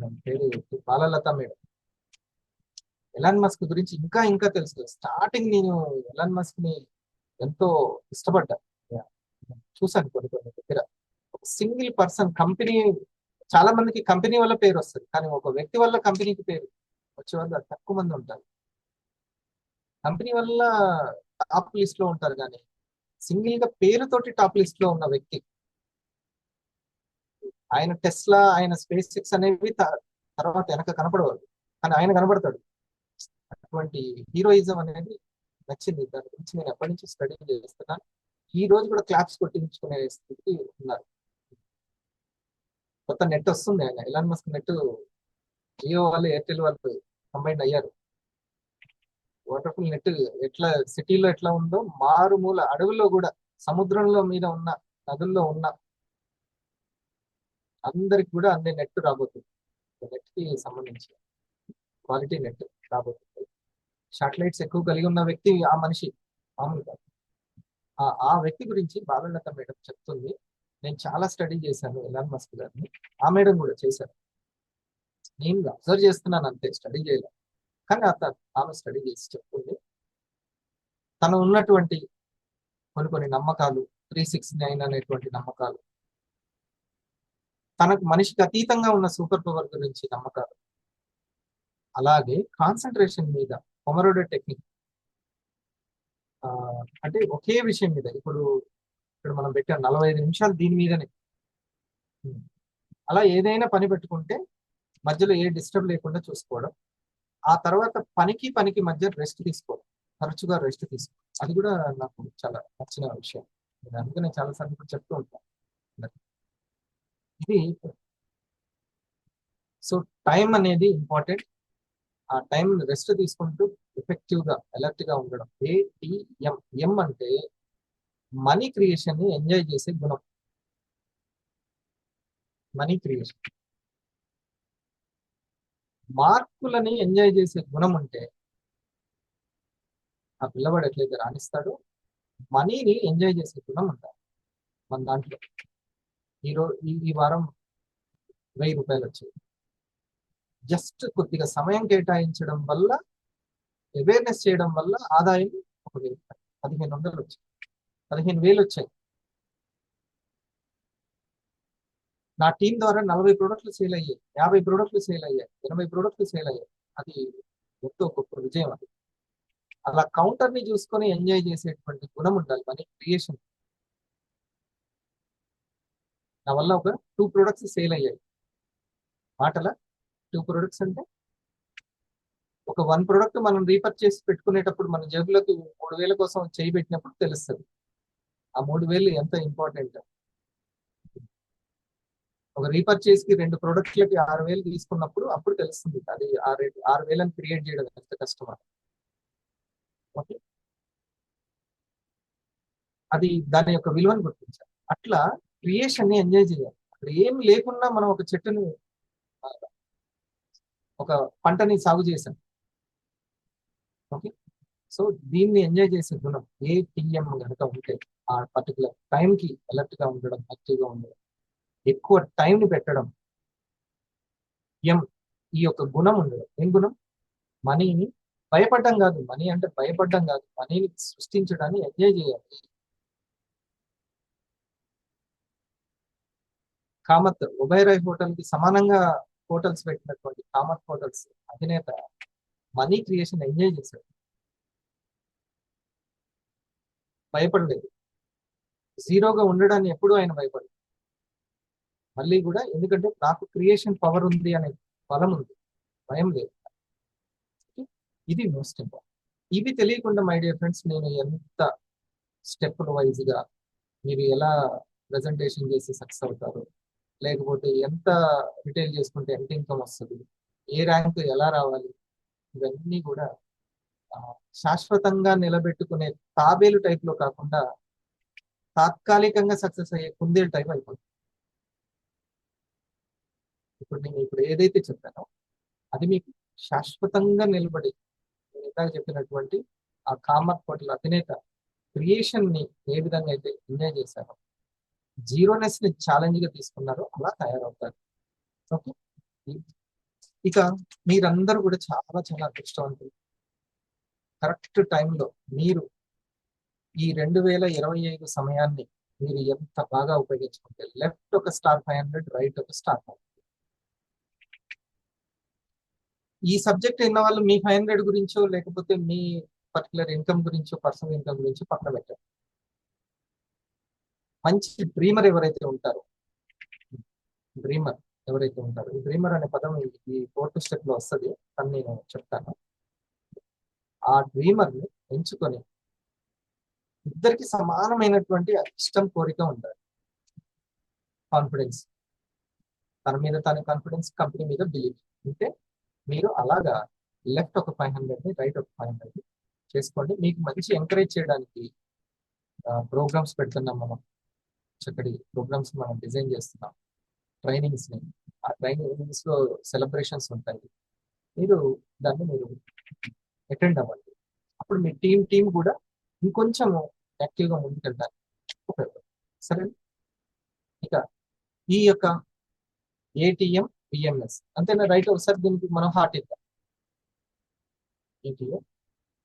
దాని పేరు బాలలత మేడం. ఎలాన్ మస్క్ గురించి ఇంకా ఇంకా తెలుసు. స్టార్టింగ్ నేను ఎలాన్ మస్క్ ని ఎంతో ఇష్టపడ్డా. చూసాను కొన్ని కొన్ని దగ్గర. ఒక సింగిల్ పర్సన్ కంపెనీ, చాలా మందికి కంపెనీ వల్ల పేరు వస్తుంది, కానీ ఒక వ్యక్తి వల్ల కంపెనీకి పేరు వచ్చే వాళ్ళు తక్కువ మంది ఉంటారు. కంపెనీ వల్ల టాప్ లిస్ట్ లో ఉంటారు, కానీ సింగిల్ గా పేరుతోటి టాప్ లిస్ట్ లో ఉన్న వ్యక్తి ఆయన. టెస్లా, ఆయన స్పేస్ ఎక్స్ అనేవి తర్వాత వెనక కనపడవాలి, కానీ ఆయన కనబడతాడు. అటువంటి హీరోయిజం అనేది నచ్చింది. దాని గురించి నేను ఎప్పటి నుంచి స్టడీ చేస్తున్నాను. ఈ రోజు కూడా క్లాప్స్ కొట్టించుకునే స్థితికి ఉన్నారు. కొత్త నెట్ వస్తుంది. ఆయన ఎలాన్ మస్క్ నెట్ జియో వాళ్ళు ఎయిర్టెల్ వాళ్ళు కంబైన్ అయ్యారు. వాటర్ఫుల్ నెట్ ఎట్లా సిటీలో ఎట్లా ఉందో మారుమూల అడవుల్లో కూడా, సముద్రంలో మీద ఉన్న, నదుల్లో ఉన్న అందరికి కూడా అందే నెట్ రాబోతుంది. నెట్ కి సంబంధించి క్వాలిటీ నెట్ రాబోతుంది. శాటిలైట్స్ ఎక్కువ కలిగి ఉన్న వ్యక్తి ఆ మనిషి మామూలు కాదు. ఆ వ్యక్తి గురించి బాలలత మేడం చెప్తుంది. నేను చాలా స్టడీ చేశాను ఎలాన్ మస్క్ గారిని. ఆ మేడం కూడా చేశాను. నేను అబ్జర్వ్ చేస్తున్నాను అంతే, స్టడీ చేయలేదు. కానీ ఆమె స్టడీ చేసి చెప్తుంది. తను ఉన్నటువంటి కొన్ని కొన్ని నమ్మకాలు, 369 అనేటువంటి నమ్మకాలు, తనకు మనిషికి అతీతంగా ఉన్న సూపర్ పవర్ గురించి నమ్మకాలు, అలాగే కాన్సన్ట్రేషన్ మీద పొమరోడో టెక్నిక్. అంటే ఒకే విషయం మీద ఇప్పుడు ఇక్కడ మనం పెట్టాం 45 నిమిషాలు దీని మీదనే. అలా ఏదైనా పని పెట్టుకుంటే మధ్యలో ఏ డిస్టర్బ్ లేకుండా చూసుకోవడం. ఆ తర్వాత పనికి పనికి మధ్య రెస్ట్ తీసుకోవడం, తరచుగా రెస్ట్ తీసుకోవడం. అది కూడా నాకు చాలా నచ్చిన విషయం. నేను అందుకనే చాలా సార్లు కూడా చెప్తూ ఉంటాను. ఇది సో టైం అనేది ఇంపార్టెంట్. ఆ టైం రెస్ట్ తీసుకుంటూ ఎఫెక్టివ్ గా, అలర్ట్ గా ఉండడం. ఏటీఎం. ఎం అంటే మనీ క్రియేషన్ ని ఎంజాయ్ చేసే గుణం. మనీ క్రియేషన్, మార్కులని ఎంజాయ్ చేసే గుణం ఉంటే ఆ పిల్లవాడు ఎట్లయితే రాణిస్తాడో, మనీని ఎంజాయ్ చేసే గుణం ఉంటారు మన దాంట్లో. ఈ వారం 1000 రూపాయలు వచ్చాయి. జస్ట్ కొద్దిగా సమయం కేటాయించడం వల్ల, అవేర్నెస్ చేయడం వల్ల ఆదాయం 1000, 1500 వచ్చాయి, 15,000 వచ్చాయి. నా టీం ద్వారా 40 ప్రోడక్ట్లు సేల్ అయ్యాయి, 50 ప్రోడక్ట్లు సేల్ అయ్యాయి, 80 ప్రోడక్ట్లు సేల్ అయ్యాయి. అది ఎంతో గొప్ప విజయం. అది అలా కౌంటర్ ని చూసుకొని ఎంజాయ్ చేసేటువంటి గుణం ఉండాలి మనీ క్రియేషన్. నా వల్ల ఒక 2 ప్రొడక్ట్స్ సేల్ అయ్యాయి మాటల. 2 ప్రొడక్ట్స్ అంటే ఒక 1 ప్రొడక్ట్ మనం రీపర్చేస్ పెట్టుకునేటప్పుడు మన జేబులకు 3,000 కోసం చేయి పెట్టినప్పుడు తెలుస్తుంది ఆ 3,000 ఎంత ఇంపార్టెంట్. ఒక రీపర్చేస్ కి 2 ప్రొడక్ట్లకి 6,000 తీసుకున్నప్పుడు అప్పుడు తెలుస్తుంది అది 6,000 క్రియేట్ చేయడం ఎంత కష్టమా. ఓకే, అది దాని యొక్క విలువను గుర్తించాలి. అట్లా క్రియేషన్ ని ఎంజాయ్ చేయాలి. అక్కడ ఏం లేకున్నా మనం ఒక చెట్టుని ఆ, ఒక పంటని సాగు చేశాం. ఓకే, సో దీన్ని ఎంజాయ్ చేసే గుణం ఏటీఎం కనుక ఉంటే ఆ పర్టికులర్ టైంకి అలర్ట్ గా ఉండడం, యాక్టివ్గా ఉండడం, ఎక్కువ టైంని పెట్టడం, ఎం ఈ యొక్క గుణం ఉండడం. ఏం గుణం? మనీని భయపడడం కాదు, మనీ అంటే భయపడడం కాదు, మనీని సృష్టించడాన్ని ఎంజాయ్ చేయాలి. కామత్ ఉభయరాయ్ హోటల్ కి సమానంగా హోటల్స్ పెట్టినటువంటి కామత్ హోటల్స్ అధినేత మనీ క్రియేషన్ ఎంజాయ్ చేశాడు, భయపడలేదు. జీరోగా ఉండడాన్ని ఎప్పుడూ ఆయన భయపడలేదు. మళ్ళీ కూడా ఎందుకంటే నాకు క్రియేషన్ పవర్ ఉంది అనే బలం ఉంది, భయం లేదు. ఇది మోస్ట్ ఇంపార్టెంట్. ఇవి తెలియకుండా మై డియర్ ఫ్రెండ్స్ నేను ఎంత స్టెప్ వైజ్ గా మీరు ఎలా ప్రజెంటేషన్ చేసి సక్సెస్ అవుతారు, లేకపోతే ఎంత రిటైల్ చేసుకుంటే ఎంత ఇన్కమ్ వస్తుంది, ఏ ర్యాంక్ ఎలా రావాలి, ఇవన్నీ కూడా ఆ, శాశ్వతంగా నిలబెట్టుకునే తాబేలు టైప్ లో కాకుండా తాత్కాలికంగా సక్సెస్ అయ్యే కుందేలు టైప్ అయిపోతుంది. ఇప్పుడు నేను ఇప్పుడు ఏదైతే చెప్పానో అది మీకు శాశ్వతంగా నిలబడి, నేను ఇందాక చెప్పినటువంటి ఆ కామత్ హోటల్ అధినేత క్రియేషన్ ని ఏ విధంగా అయితే ఎంజాయ్ చేశారో, జీరోనెస్ ని ఛాలెంజ్ గా తీసుకున్నారో అలా తయారవుతారు. ఓకే, ఇక మీరందరూ కూడా చాలా చాలా అదృష్టవంతులు. కరెక్ట్ టైంలో మీరు ఈ 2025 సమయాన్ని మీరు ఎంత బాగా ఉపయోగించుకుంటే, లెఫ్ట్ ఒక స్టార్ 500, రైట్ ఒక స్టార్ 500. ఈ సబ్జెక్ట్ విన్న వాళ్ళు మీ 500 గురించో లేకపోతే మీ పర్టికులర్ ఇన్కమ్ గురించో, పర్సనల్ ఇన్కమ్ గురించో పక్కన పెట్టారు. మంచి డ్రీమర్ ఎవరైతే ఉంటారో, డ్రీమర్ ఎవరైతే ఉంటారో, ఈ డ్రీమర్ అనే పదం ఈ 4th స్టెప్ లో వస్తుంది అని నేను చెప్తాను. ఆ డ్రీమర్ ని ఎంచుకొని ఇద్దరికి సమానమైనటువంటి ఇష్టం, కోరిక ఉండాలి. కాన్ఫిడెన్స్, తన మీద తన కాన్ఫిడెన్స్, కంపెనీ మీద బిలీవ్ ఉంటే మీరు అలాగా లెఫ్ట్ ఒక 500 రైట్ ఒక 500 చేసుకోండి. మీకు మంచి ఎంకరేజ్ చేయడానికి ప్రోగ్రామ్స్ పెడుతున్నాం మనం, చక్కటి ప్రోగ్రామ్స్ మనం డిజైన్ చేస్తున్నాం. ట్రైనింగ్స్ ని, ఆ ట్రైనింగ్స్ లో సెలబ్రేషన్స్ ఉంటాయి, మీరు దాన్ని మీరు అటెండ్ అవ్వండి. అప్పుడు మీ టీం కూడా ఇంకొంచెం యాక్టివ్గా ముందుకెళ్ళడానికి ఉపయోగపడుతుంది. సరే, ఇక ఈ యొక్క ఏటీఎం బిఎంఎస్ అంతేనా? రైట్, ఒకసారి దీనికి మనం హార్ట్ ఇద్దాం. ఏటీఎం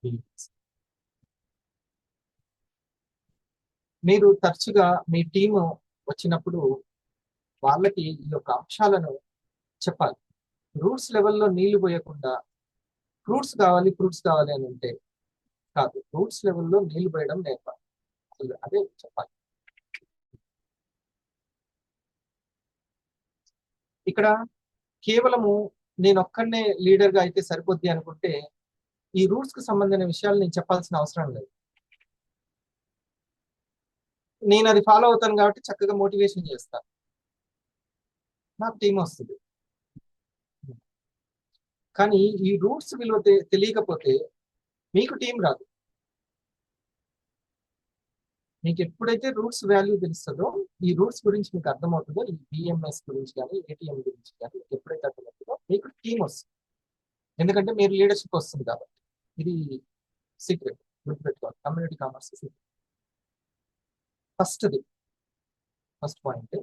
బిఎంఎస్ మీరు తరచుగా మీ టీము వచ్చినప్పుడు వాళ్ళకి ఈ యొక్క అంశాలను చెప్పాలి. రూట్స్ లెవెల్లో నీళ్లు పోయకుండా ఫ్రూట్స్ కావాలి అని అంటే కాదు, రూట్స్ లెవెల్లో నీళ్లు పోయడం నేర్పాలి, అదే చెప్పాలి. ఇక్కడ కేవలము నేను ఒక్కడనే లీడర్ గా అయితే సరిపోద్ది అనుకుంటే ఈ రూట్స్ కు సంబంధించిన విషయాలు నేను చెప్పాల్సిన అవసరం లేదు. నేను అది ఫాలో అవుతాను కాబట్టి చక్కగా మోటివేషన్ చేస్తాను, నాకు టీం వస్తుంది. కానీ ఈ రూట్స్ విలువ తెలియకపోతే మీకు టీం రాదు. మీకు ఎప్పుడైతే రూట్స్ వాల్యూ తెలుస్తుందో, ఈ రూట్స్ గురించి మీకు అర్థమవుతుందో, ఈ బిఎంఎస్ గురించి కానీ ఏటీఎం గురించి కానీ మీకు ఎప్పుడైతే అర్థమవుతుందో మీకు టీం వస్తుంది. ఎందుకంటే మీరు లీడర్షిప్ వస్తుంది కాబట్టి. ఇది సీక్రెట్, గుర్తుపెట్టుకోవాలి. Community commerce secret. First point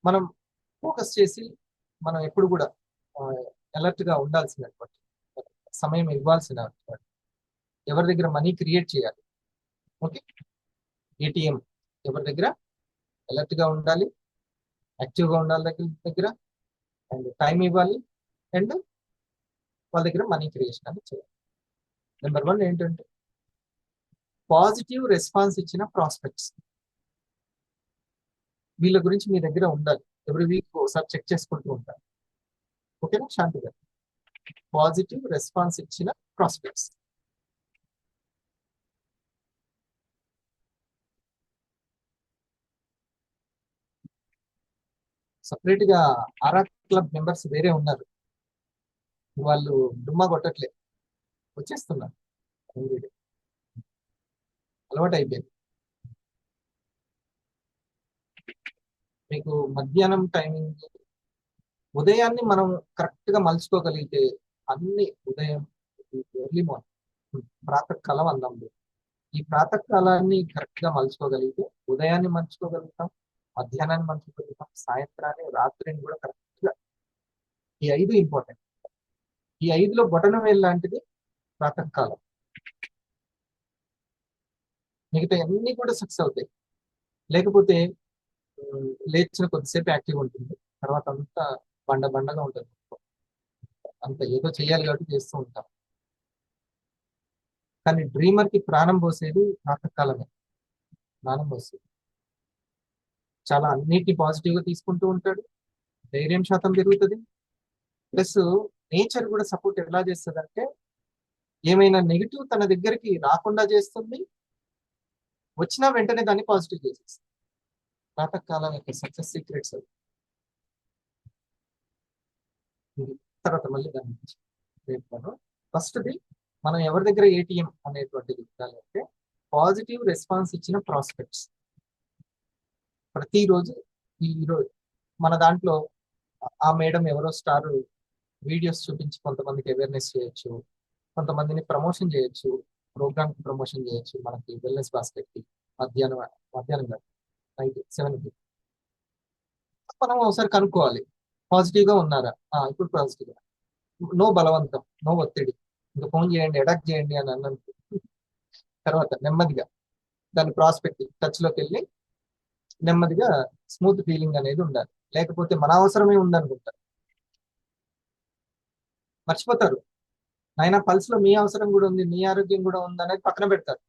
మనం ఫోకస్ చేసి మనం ఎప్పుడు కూడా అలర్ట్ గా ఉండాల్సినటువంటి, సమయం ఇవ్వాల్సిన, ఎవరి దగ్గర మనీ క్రియేట్ చేయాలి. ఓకే, ఏటీఎం ఎవరి దగ్గర అలర్ట్ గా ఉండాలి, యాక్టివ్ గా ఉండాలి దగ్గర, అండ్ టైం ఇవ్వాలి, అండ్ వాళ్ళ దగ్గర మనీ క్రియేషన్ అనేది చేయాలి. నెంబర్ 1 ఏంటంటే పాజిటివ్ రెస్పాన్స్ ఇచ్చిన ప్రాస్పెక్ట్స్. వీళ్ళ గురించి మీ దగ్గర ఉండాలి. ఎవ్రీ వీక్ ఒకసారి చెక్ చేసుకుంటూ ఉంటారు. ఓకేనా శాంతి గారు? పాజిటివ్ రెస్పాన్స్ ఇచ్చిన ప్రాస్పెక్ట్స్. సపరేట్ గా ఆర్ఆ క్లబ్ మెంబర్స్ వేరే ఉన్నారు. వాళ్ళు డుమ్మా కొట్టట్లే, వచ్చేస్తున్నారు. everyday. అలవాటు అయిపోయింది. మీకు మధ్యాహ్నం టైమింగ్, ఉదయాన్ని మనం కరెక్ట్ గా మలుచుకోగలిగితే అన్ని ఉదయం ఎర్లీ మార్నింగ్ ప్రాతకాలం అందాం. ఈ ప్రాతకాలాన్ని కరెక్ట్ గా మలుచుకోగలిగితే ఉదయాన్ని మలుచుకోగలుగుతాం, మధ్యాహ్నాన్ని మలుచుకోగలుగుతాం, సాయంత్రాన్ని రాత్రిని కూడా కరెక్ట్ గా. ఈ 5 ఇంపార్టెంట్. ఈ 5లో బొటన వేలు లాంటిది ప్రాతకాలం. మిగతా అన్ని కూడా సక్సెస్ అవుతాయి. లేకపోతే లేచిన కొద్దిసేపు యాక్టివ్ ఉంటుంది, తర్వాత అంతా బండగా ఉంటుంది. అంత ఏదో చేయాలి కాబట్టి చేస్తూ ఉంటాం. కానీ డ్రీమర్ కి ప్రాణం పోసేది ప్రాతకాలమే. ప్రాణం పోసేది చాలా అన్నిటిని పాజిటివ్ గా తీసుకుంటూ ఉంటాడు. ధైర్యం శాతం పెరుగుతుంది. ప్లస్ నేచర్ కూడా సపోర్ట్ ఎలా చేస్తుంది అంటే ఏమైనా నెగిటివ్ తన దగ్గరికి రాకుండా చేస్తుంది, వచ్చినా వెంటనే దాన్ని పాజిటివ్ చేసేస్తుంది. ప్రాతకాలం యొక్క సక్సెస్ సీక్రెట్స్ అవి. తర్వాత మళ్ళీ దాని గురించి చెప్తాను. ఫస్ట్ది మనం ఎవరి దగ్గర ఏటీఎం అనేటువంటిది ఉండాలి అంటే పాజిటివ్ రెస్పాన్స్ ఇచ్చిన ప్రాస్పెక్ట్స్. ప్రతిరోజు ఈరోజు మన దాంట్లో ఆ మేడం ఎవరో స్టార్ వీడియోస్ చూపించి కొంతమందికి అవేర్నెస్ చేయొచ్చు, కొంతమందిని ప్రమోషన్ చేయొచ్చు, ప్రోగ్రామ్ కి ప్రమోషన్ చేయొచ్చు. మనకి వెల్నెస్ బాస్కెట్ కి మధ్యాహ్నం నైట్ 7కి మనం ఒకసారి కనుక్కోవాలి పాజిటివ్ గా ఉన్నారా. ఇప్పుడు పాజిటివ్ గా, నో బలవంతం, నో ఒత్తిడి, ఇంకా ఫోన్ చేయండి, అటాక్ చేయండి అని అన్నంత తర్వాత నెమ్మదిగా దాని ప్రాస్పెక్ట్ టచ్ లోకి వెళ్ళి నెమ్మదిగా స్మూత్ ఫీలింగ్ అనేది ఉండాలి. లేకపోతే మన అవసరమే ఉందనుకుంటారు, మర్చిపోతారు. నాయన పల్స్ లో మీ అవసరం కూడా ఉంది, మీ ఆరోగ్యం కూడా ఉంది అనేది పక్కన పెడతారు.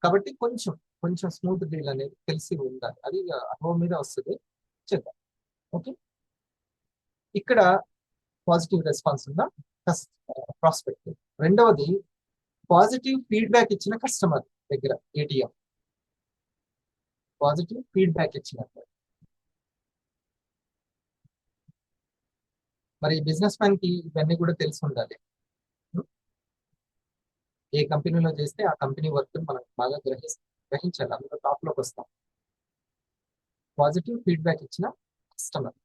కాబట్టి కొంచెం కొంచెం స్మూత్ డీల్ అనేది తెలిసి ఉండాలి. అది అనుభవం మీద వస్తుంది. చేద్దాం. ఓకే, ఇక్కడ పాజిటివ్ రెస్పాన్స్ ఉన్న ప్రాస్పెక్ట్. రెండవది పాజిటివ్ ఫీడ్బ్యాక్ ఇచ్చిన కస్టమర్ దగ్గర ఏటీఎం. పాజిటివ్ ఫీడ్బ్యాక్ ఇచ్చినట్టు. మరి బిజినెస్ మ్యాన్ కి ఇవన్నీ కూడా తెలిసి ఉండాలి. ఏ కంపెనీలో చేస్తే ఆ కంపెనీ వర్క్ మనం బాగా గ్రహించాలి, అందులో టాప్ లోకి వస్తాం. పాజిటివ్ ఫీడ్బ్యాక్ ఇచ్చిన కస్టమర్.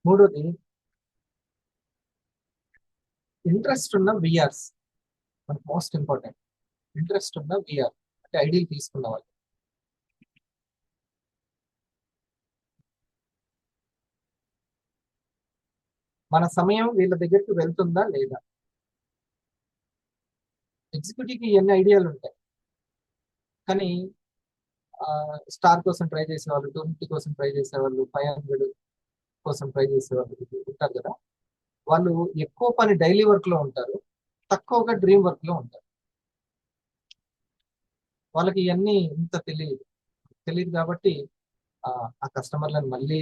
మూడోది ఇంట్రెస్ట్ ఉన్న విఆర్స్. మనకు మోస్ట్ ఇంపార్టెంట్ ఇంట్రెస్ట్ ఉన్న విఆర్ అంటే ఐడియల్ తీసుకున్న వాళ్ళు. మన సమయం వీళ్ళ దగ్గరికి వెళ్తుందా లేదా. ఎగ్జిక్యూటివ్కి ఎన్ని ఐడియాలు ఉంటాయి, కానీ స్టార్ కోసం ట్రై చేసేవాళ్ళు, 250 కోసం ట్రై చేసేవాళ్ళు, 500 కోసం ట్రై చేసేవాళ్ళు ఉంటారు కదా. వాళ్ళు ఎక్కువ పని డైలీ వర్క్ లో ఉంటారు, తక్కువగా డ్రీమ్ వర్క్ లో ఉంటారు. వాళ్ళకి ఇవన్నీ ఇంత తెలియదు కాబట్టి ఆ కస్టమర్లను మళ్ళీ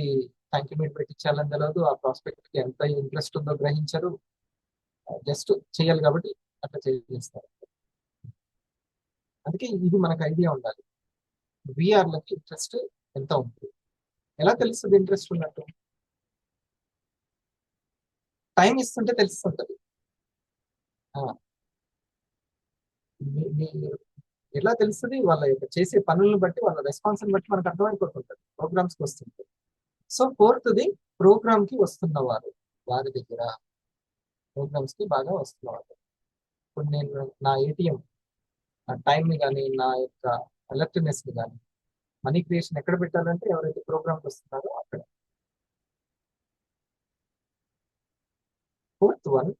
థ్యాంక్ యూ మీట్ పెట్టించాలని తెలియదు, ఆ ప్రాస్పెక్ట్ కి ఎంత ఇంట్రెస్ట్ ఉందో గ్రహించరు. జస్ట్ చేయాలి కాబట్టి అట్లా చేస్తారు. అందుకే ఇది మనకు ఐడియా ఉండాలి, విఆర్లకి ఇంట్రెస్ట్ ఎంత ఉంటుంది. ఎలా తెలుస్తుంది ఇంట్రెస్ట్ ఉన్నట్టు? టైం ఇస్తుంటే తెలుస్తుంటది. ఎలా తెలుస్తుంది? వాళ్ళ యొక్క చేసే పనులను బట్టి, వాళ్ళ రెస్పాన్స్ బట్టి మనకు అర్థమైపోతుంటది ప్రోగ్రామ్స్ కి వస్తుంది. సో ఫోర్త్ది ప్రోగ్రామ్ కి వస్తున్నవారు, వారి దగ్గర ప్రోగ్రామ్స్ కి బాగా వస్తున్నవారు. ఇప్పుడు నేను నా ఏటీఎం టైంని కానీ, నా యొక్క అలర్ట్నెస్ ని కానీ, మనీ క్రియేషన్ ఎక్కడ పెట్టాలంటే ఎవరైతే ప్రోగ్రామ్కి వస్తున్నారో అక్కడ. ఫోర్త్ వన్,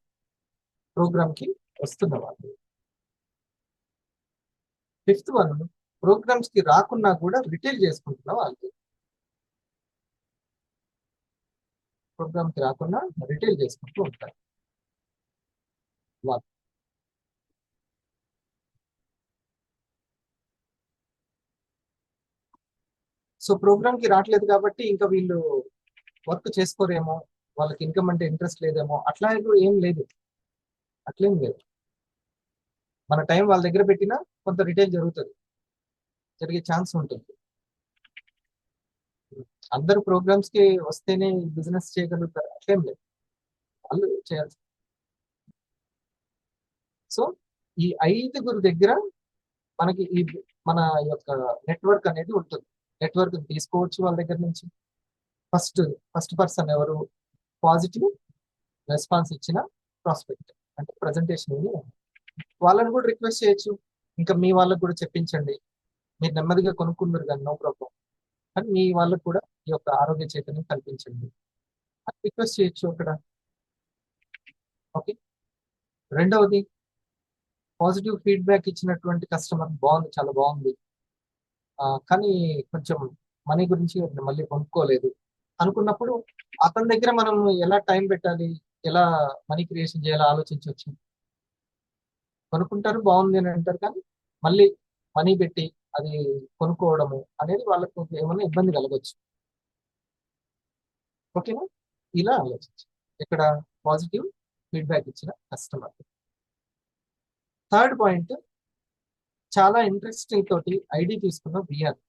ప్రోగ్రామ్ కి వస్తున్న వాళ్ళు. ఫిఫ్త్ వన్, ప్రోగ్రామ్స్ కి రాకున్నా కూడా రిటైల్ చేసుకుంటున్న వాళ్ళు. ప్రోగ్రామ్ కి రాకుండా రిటైల్ చేసుకుంటూ ఉంటారు వాళ్ళు. సో ప్రోగ్రామ్ కి రావట్లేదు కాబట్టి ఇంకా వీళ్ళు వర్క్ చేసుకోరేమో, వాళ్ళకి ఇన్కమ్ అంటే ఇంట్రెస్ట్ లేదేమో, అట్లా ఏం లేదు. అట్లేం లేదు. మన టైం వాళ్ళ దగ్గర పెట్టినా కొంత రిటైల్ జరుగుతుంది, జరిగే ఛాన్స్ ఉంటుంది. అందరు ప్రోగ్రామ్స్ కి వస్తేనే బిజినెస్ చేయగలుగుతారు అట్లేం లేదు, వాళ్ళు చేయాల్సి. సో ఈ ఐదుగురు దగ్గర మనకి ఈ మన యొక్క నెట్వర్క్ అనేది ఉంటుంది. నెట్వర్క్ తీసుకోవచ్చు వాళ్ళ దగ్గర నుంచి. ఫస్ట్ ఫస్ట్ పర్సన్ ఎవరు? పాజిటివ్ రెస్పాన్స్ ఇచ్చిన ప్రాస్పెక్ట్, అంటే ప్రజెంటేషన్. వాళ్ళని కూడా రిక్వెస్ట్ చేయొచ్చు, ఇంకా మీ వాళ్ళకు కూడా చెప్పించండి, మీరు నెమ్మదిగా కొనుక్కున్నారు కానీ నో ప్రాబ్లం, కానీ మీ వాళ్ళకు కూడా ఈ యొక్క ఆరోగ్య చైతన్యం కల్పించండి అని రిక్వెస్ట్ చేయొచ్చు అక్కడ. ఓకే. రెండవది, పాజిటివ్ ఫీడ్బ్యాక్ ఇచ్చినటువంటి కస్టమర్ బాగుంది, చాలా బాగుంది, కానీ కొంచెం మనీ గురించి మళ్ళీ కొనుక్కోలేదు అనుకున్నప్పుడు అతని దగ్గర మనం ఎలా టైం పెట్టాలి, ఎలా మనీ క్రియేషన్ చేయాలో ఆలోచించవచ్చు. కొనుక్కుంటారు, బాగుంది అని అంటారు, కానీ మళ్ళీ మనీ పెట్టి అది కొనుక్కోవడము అనేది వాళ్ళకు ఏమైనా ఇబ్బంది కలగవచ్చు. ఓకేనా? ఇలా ఆలోచించు ఇక్కడ పాజిటివ్ ఫీడ్బ్యాక్ ఇచ్చిన కస్టమర్. థర్డ్ పాయింట్, చాలా ఇంట్రెస్టింగ్ తోటి ఐడి తీసుకున్న విఆర్.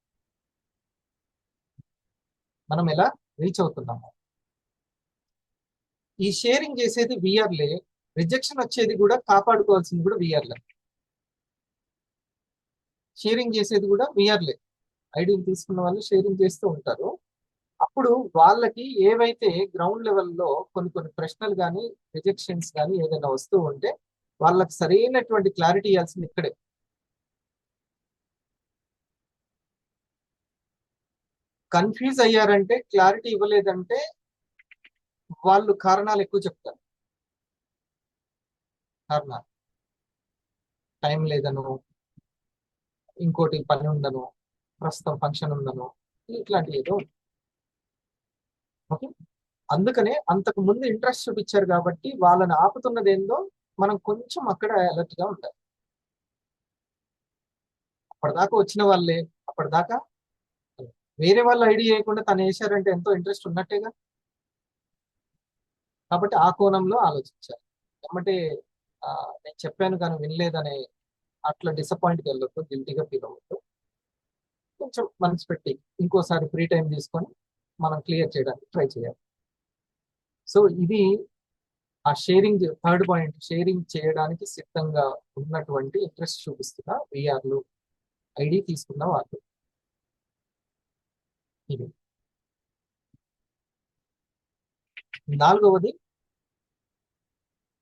మనం ఎలా రీచ్ అవుతున్నాము? ఈ షేరింగ్ చేసేది విఆర్లే, రిజెక్షన్ వచ్చేది కూడా కాపాడుకోవాల్సింది కూడా విఆర్లే. షేరింగ్ చేసేది కూడా విఆర్లే. ఐడిని తీసుకున్న వాళ్ళు షేరింగ్ చేస్తూ ఉంటారు. అప్పుడు వాళ్ళకి ఏవైతే గ్రౌండ్ లెవెల్లో కొన్ని కొన్ని ప్రశ్నలు కానీ రిజెక్షన్స్ కానీ ఏదైనా వస్తూ ఉంటే వాళ్ళకి సరైనటువంటి క్లారిటీ ఇవ్వాల్సింది ఇక్కడే. కన్ఫ్యూజ్ అయ్యారంటే, క్లారిటీ ఇవ్వలేదంటే వాళ్ళు కారణాలు ఎక్కువ చెప్తారు. కారణాలు టైం లేదను, ఇంకోటి పని ఉందను, ప్రస్తుతం ఫంక్షన్ ఉందను, ఇట్లాంటి ఏదో. ఓకే. అందుకనే అంతకు ముందు ఇంట్రెస్ట్ చూపించారు కాబట్టి వాళ్ళని ఆపుతున్నది ఏందో మనం కొంచెం అక్కడ అలర్ట్ గా ఉండాలి. అప్పటిదాకా వచ్చిన వాళ్ళే, అప్పటిదాకా వేరే వాళ్ళు ఐడి చేయకుండా తను వేశారంటే ఎంతో ఇంట్రెస్ట్ ఉన్నట్టేగా. కాబట్టి ఆ కోణంలో ఆలోచించాలి. ఏమంటే నేను చెప్పాను కానీ వినలేదనే అట్లా డిసప్పాయింట్కి వెళ్ళొద్దు, గిల్టీగా ఫీల్ అవ్వద్దు. కొంచెం మనసు పెట్టి ఇంకోసారి ఫ్రీ టైం తీసుకొని మనం క్లియర్ చేయడానికి ట్రై చేయాలి. సో ఇది ఆ షేరింగ్, థర్డ్ పాయింట్, షేరింగ్ చేయడానికి సిద్ధంగా ఉన్నటువంటి ఇంట్రెస్ట్ చూపిస్తున్న విఆర్లు, ఐడి తీసుకున్న వాళ్ళు. ఇది నాలుగవది,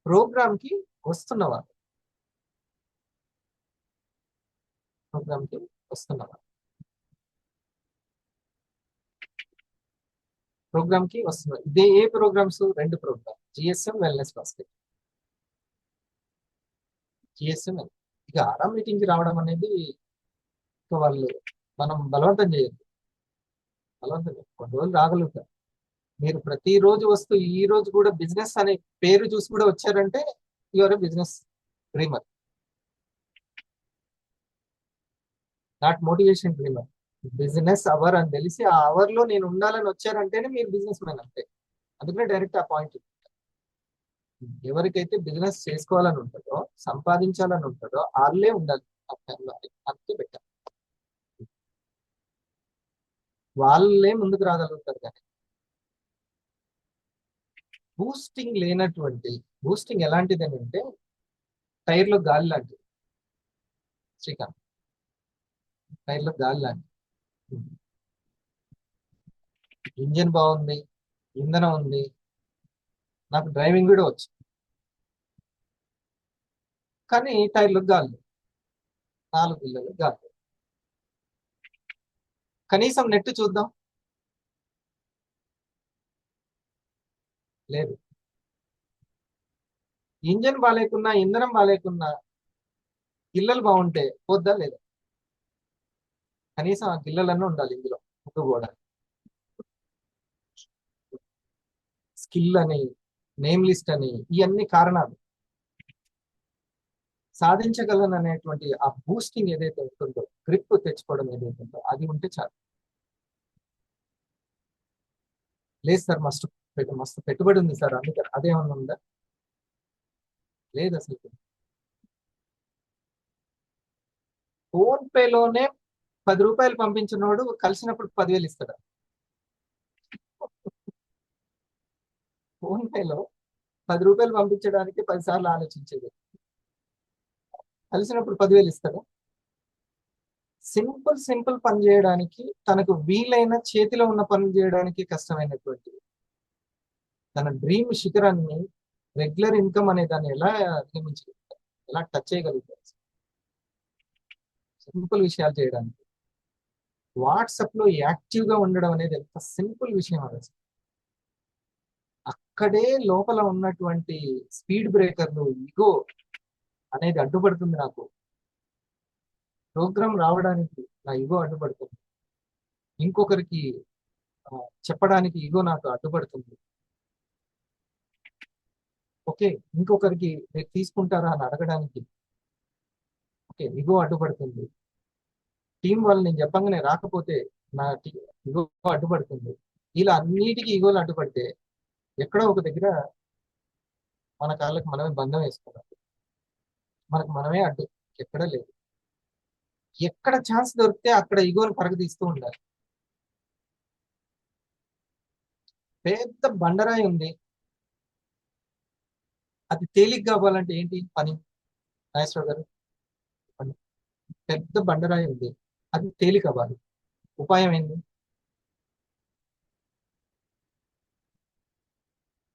ప్రోగ్రామ్ కి వస్తున్న వాళ్ళు. ప్రోగ్రామ్ కి వస్తున్న వాళ్ళు, ప్రోగ్రామ్ కి వస్తున్నారు. ఇదే ఏ ప్రోగ్రామ్స్? రెండు program, GSM, wellness basket. GSM ఇక ఆరాం మీటింగ్ కి రావడం అనేది ఇక వాళ్ళు మనం బలవంతం చేయొద్దు. బలవంతం చేయదు, కొన్ని రోజులు రాగలుగుతారు. మీరు ప్రతిరోజు వస్తూ ఈ రోజు కూడా బిజినెస్ అనే పేరు చూసి కూడా వచ్చారంటే your business dreamer, not motivation dreamer. Business hour అని తెలిసి ఆ అవర్ లో నేను ఉండాలని వచ్చారంటేనే మీరు బిజినెస్ మ్యాన్ అంతే. అందుకనే డైరెక్ట్ ఆ పాయింట్. ఎవరికైతే బిజినెస్ చేసుకోవాలని ఉంటుందో, సంపాదించాలని ఉంటుందో వాళ్ళే ఉండాలి ఆ టైంలో, అంతే పెట్టాలి. వాళ్ళే ముందుకు రాగలుగుతారు. కానీ బూస్టింగ్ లేనటువంటి, బూస్టింగ్ ఎలాంటిది అని అంటే టైర్లో గాలి లాంటిది శ్రీకాంత్, టైర్లో గాలి లాంటిది. ఇంజన్ బాగుంది, ఇంధనం ఉంది, నాకు డ్రైవింగ్ కూడా వచ్చు, కానీ టైర్లో గాలి, 4 పిల్లలు గాలి. కనీసం నెట్ చూద్దాం, లేదు. ఇంజన్ బాగాలేకున్నా, ఇంధనం బాగాలేకున్నా, గిల్లలు బాగుంటే పోద్దా లేదా? కనీసం ఆ గిల్లలన్నీ ఉండాలి ఇందులో ముందు కూడా. స్కిల్ అని, నేమ్ లిస్ట్ అని, ఇవన్నీ కారణాలు. సాధించగలను అనేటువంటి ఆ బూస్టింగ్ ఏదైతే ఉంటుందో, గ్రిప్ తెచ్చుకోవడం ఏదైతే ఉందో, అది ఉంటే చాలు. లేదు సార్, మస్తు పెట్టుబడి ఉంది సార్, అందుకే అదేమన్నా ఉందా? లేదు అసలు. ఫోన్ పేలోనే 10 రూపాయలు పంపించినోడు కలిసినప్పుడు 10,000 ఇస్తాడు. ఫోన్ పేలో 10 రూపాయలు పంపించడానికి 10 సార్లు ఆలోచించేది, కలిసినప్పుడు 10,000 ఇస్తాడు. సింపుల్ పని చేయడానికి, తనకు వీలైన చేతిలో ఉన్న పనులు చేయడానికి కష్టమైనటువంటి తన డ్రీమ్ శిఖరాన్ని, రెగ్యులర్ ఇన్కమ్ అనే దాన్ని ఎలా అధిగమించగలుగుతారు, ఎలా టచ్ చేయగలుగుతారు? సింపుల్ విషయాలు చేయడానికి వాట్సాప్ లో యాక్టివ్ గా ఉండడం అనేది ఎంత సింపుల్ విషయం అది. అక్కడే లోపల ఉన్నటువంటి స్పీడ్ బ్రేకర్లు, ఇగో అనేది అడ్డుపడుతుంది. నాకు ప్రోగ్రామ్ రావడానికి నా ఇగో అడ్డుపడుతుంది. ఇంకొకరికి ఆ, చెప్పడానికి ఇగో నాకు అడ్డుపడుతుంది. ఓకే, ఇంకొకరికి మీరు తీసుకుంటారా అని అడగడానికి ఓకే ఇగో అడ్డుపడుతుంది. టీం వాళ్ళు నేను చెప్పంగానే రాకపోతే నా ఇగో అడ్డుపడుతుంది. ఇలా అన్నిటికీ ఇగోలు అడ్డుపడితే ఎక్కడో ఒక దగ్గర మన కాళ్ళకి మనమే బంధం వేసుకున్నాం. మనకు మనమే అడ్డు, ఎక్కడ లేదు. ఎక్కడ ఛాన్స్ దొరికితే అక్కడ ఇగోని పరగదీస్తూ ఉండాలి. పెద్ద బండరాయి ఉంది, అది తేలిక కావాలంటే ఏంటి పని? నాగేశ్వర గారు చెప్పండి. పెద్ద బండరాయి ఉంది, అది తేలిక అవ్వాలి, ఉపాయం ఏంటి?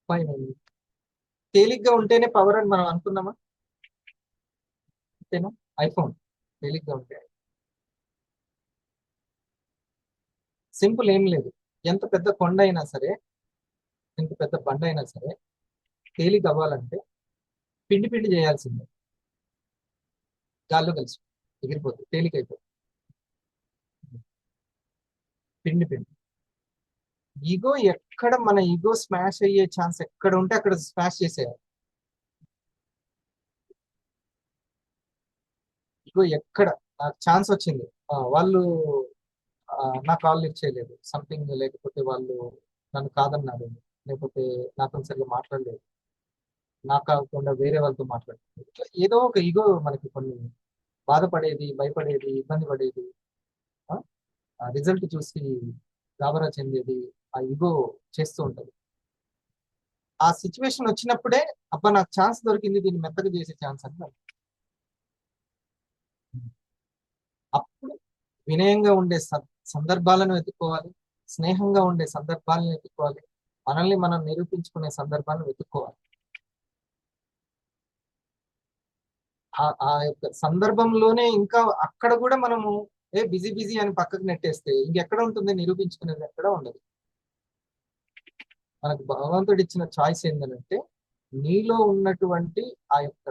ఉపాయం ఏంటి? తేలిగ్గా ఉంటేనే పవర్ అని మనం అనుకున్నామా? అంతేనా? ఐఫోన్ తేలిగ్గా ఉంటే సింపుల్ ఏం లేదు. ఎంత పెద్ద కొండ అయినా సరే, ఎంత పెద్ద బండ అయినా సరే, తేలిక అవ్వాలంటే పిండి పిండి చేయాల్సిందే. గాల్లో కలిసి ఎగిరిపోతుంది, తేలికైపోతుంది. పిండి పిండి. ఈగో ఎక్కడ, మన ఈగో స్మాష్ అయ్యే ఛాన్స్ ఎక్కడ ఉంటే అక్కడ స్మాష్ చేసేయాలి. ఈగో ఎక్కడ నాకు ఛాన్స్ వచ్చింది, వాళ్ళు నా కాల్ లిఫ్ట్ చేయలేదు సంథింగ్, లేకపోతే వాళ్ళు నన్ను కాదన్నారు, లేకపోతే నాతో సరిగ్గా మాట్లాడలేదు, నాకు కాకుండా వేరే వాళ్ళతో మాట్లాడలేదు, ఇట్లా ఏదో ఒక ఈగో మనకి కొన్ని బాధపడేది, భయపడేది, ఇబ్బంది పడేది, రిజల్ట్ చూసి గాబరా చెందేది, ఆ ఈగో చేస్తూ ఉంటది. ఆ సిచ్యువేషన్ వచ్చినప్పుడే అబ్బా నాకు ఛాన్స్ దొరికింది, దీన్ని మెత్తగా చేసే ఛాన్స్ అని అప్పుడు వినయంగా ఉండే సందర్భాలను వెతుక్కోవాలి, స్నేహంగా ఉండే సందర్భాలను వెతుక్కోవాలి, మనల్ని మనం నిరూపించుకునే సందర్భాలను వెతుక్కోవాలి. ఆ యొక్క సందర్భంలోనే ఇంకా అక్కడ కూడా మనము బిజీ బిజీ అని పక్కకు నెట్టేస్తే ఇంకెక్కడ ఉంటుంది నిరూపించుకునేది? ఎక్కడ ఉండదు. మనకు భగవంతుడు ఇచ్చిన చాయిస్ ఏంటంటే, నీలో ఉన్నటువంటి ఆ యొక్క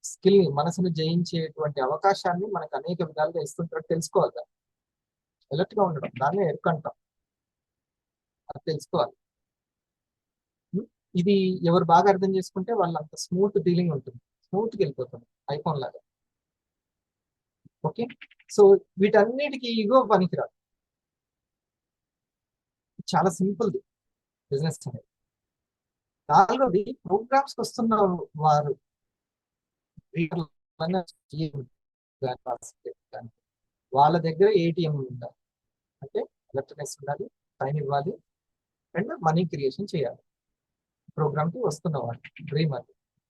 స్కిల్ ని, మనసును జయించేటువంటి అవకాశాన్ని మనకు అనేక విధాలుగా ఇస్తుంటారు. తెలుసుకోవాలి, అలర్ట్ గా ఉండడం, దాన్ని ఎరుకంటాం. అది తెలుసుకోవాలి. ఉం? ఇది ఎవరు బాగా అర్థం చేసుకుంటే వాళ్ళు అంత స్మూత్ డీలింగ్ ఉంటుంది, స్మూత్ గా వెళ్ళిపోతుంది ఐఫోన్ లాగా. ఓకే, సో వీటన్నిటికీ ఈగో పనికిరాదు. చాలా సింపుల్ బిజినెస్ అనేది. నాలుగోది, ప్రోగ్రామ్స్ వస్తున్న వారు వాళ్ళ దగ్గర ఏటీఎం ఉండాలి. అంటే ఎలక్ట్రినెస్ ఉండాలి, టైం ఇవ్వాలి, అండ్ మనీ క్రియేషన్ చేయాలి. ప్రోగ్రామ్ కి వస్తున్న వాళ్ళు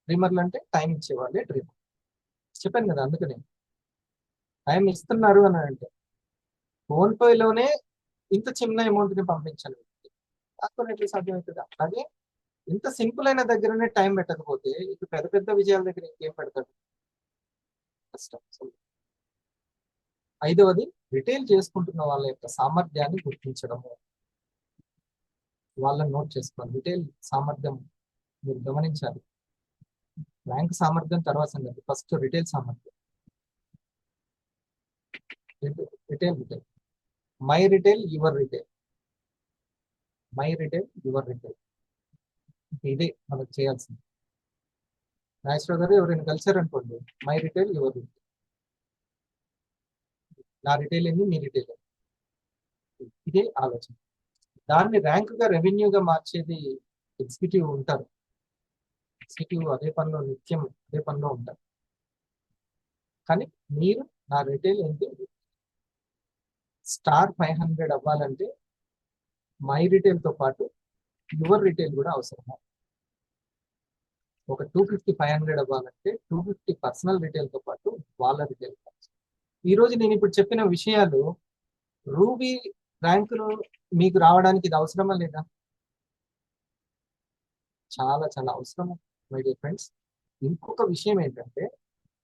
డ్రీమర్లు అంటే టైం ఇచ్చేవాళ్ళే డ్రీమర్. చెప్పాను కదా, అందుకనే టైం ఇస్తున్నారు అని అంటే ఫోన్ పేలోనే ఇంత చిన్న అమౌంట్ ని పంపించాలి, దాంతో సాధ్యమవుతుంది. అలాగే ఇంత సింపుల్ అయిన దగ్గరనే టైం పెట్టకపోతే ఇక పెద్ద పెద్ద విజయాల దగ్గర ఇంకేం పెడతాడు? కష్టం. సో ఐదవది, రిటైల్ చేసుకుంటున్న వాళ్ళ యొక్క సామర్థ్యాన్ని గుర్తించడము, వాళ్ళని నోట్ చేసుకోవాలి. రిటైల్ సామర్థ్యం మీరు గమనించాలి. ర్యాంక్ సామర్థ్యం తర్వాత సంగతి, ఫస్ట్ రిటైల్ సామర్థ్యం. Retail retail my retail your retail, my retail your retail, ఇదే మనకు చేయాల్సింది. నాగేశ్వర గారు ఎవరైనా కలిసారు అనుకోండి, మై రిటైల్ యువర్ రిటైల్, నా రిటైల్ ఏంది మీ రిటైల్ ఏంది, ఇదే ఆలోచన. దాన్ని ర్యాంక్ గా రెవెన్యూగా మార్చేది ఎగ్జిక్యూటివ్ ఉంటారు. ఎగ్జిక్యూటివ్ అదే పనిలో నిత్యం అదే పనిలో ఉంటారు. కానీ మీరు నా రిటైల్ ఏంటి, స్టార్ 500 అవ్వాలంటే మై రిటైల్ తో పాటు యువర్ రిటైల్ కూడా అవసరమా? ఒక 250 500 అవ్వాలంటే 250 పర్సనల్ రిటైల్ తో పాటు వాళ్ళ రిటైల్. ఈ రోజు నేను ఇప్పుడు చెప్పిన విషయాలు రూబీ ర్యాంకులు మీకు రావడానికి ఇది అవసరమా లేదా? చాలా చాలా అవసరం మై డియర్ ఫ్రెండ్స్. ఇంకొక విషయం ఏంటంటే,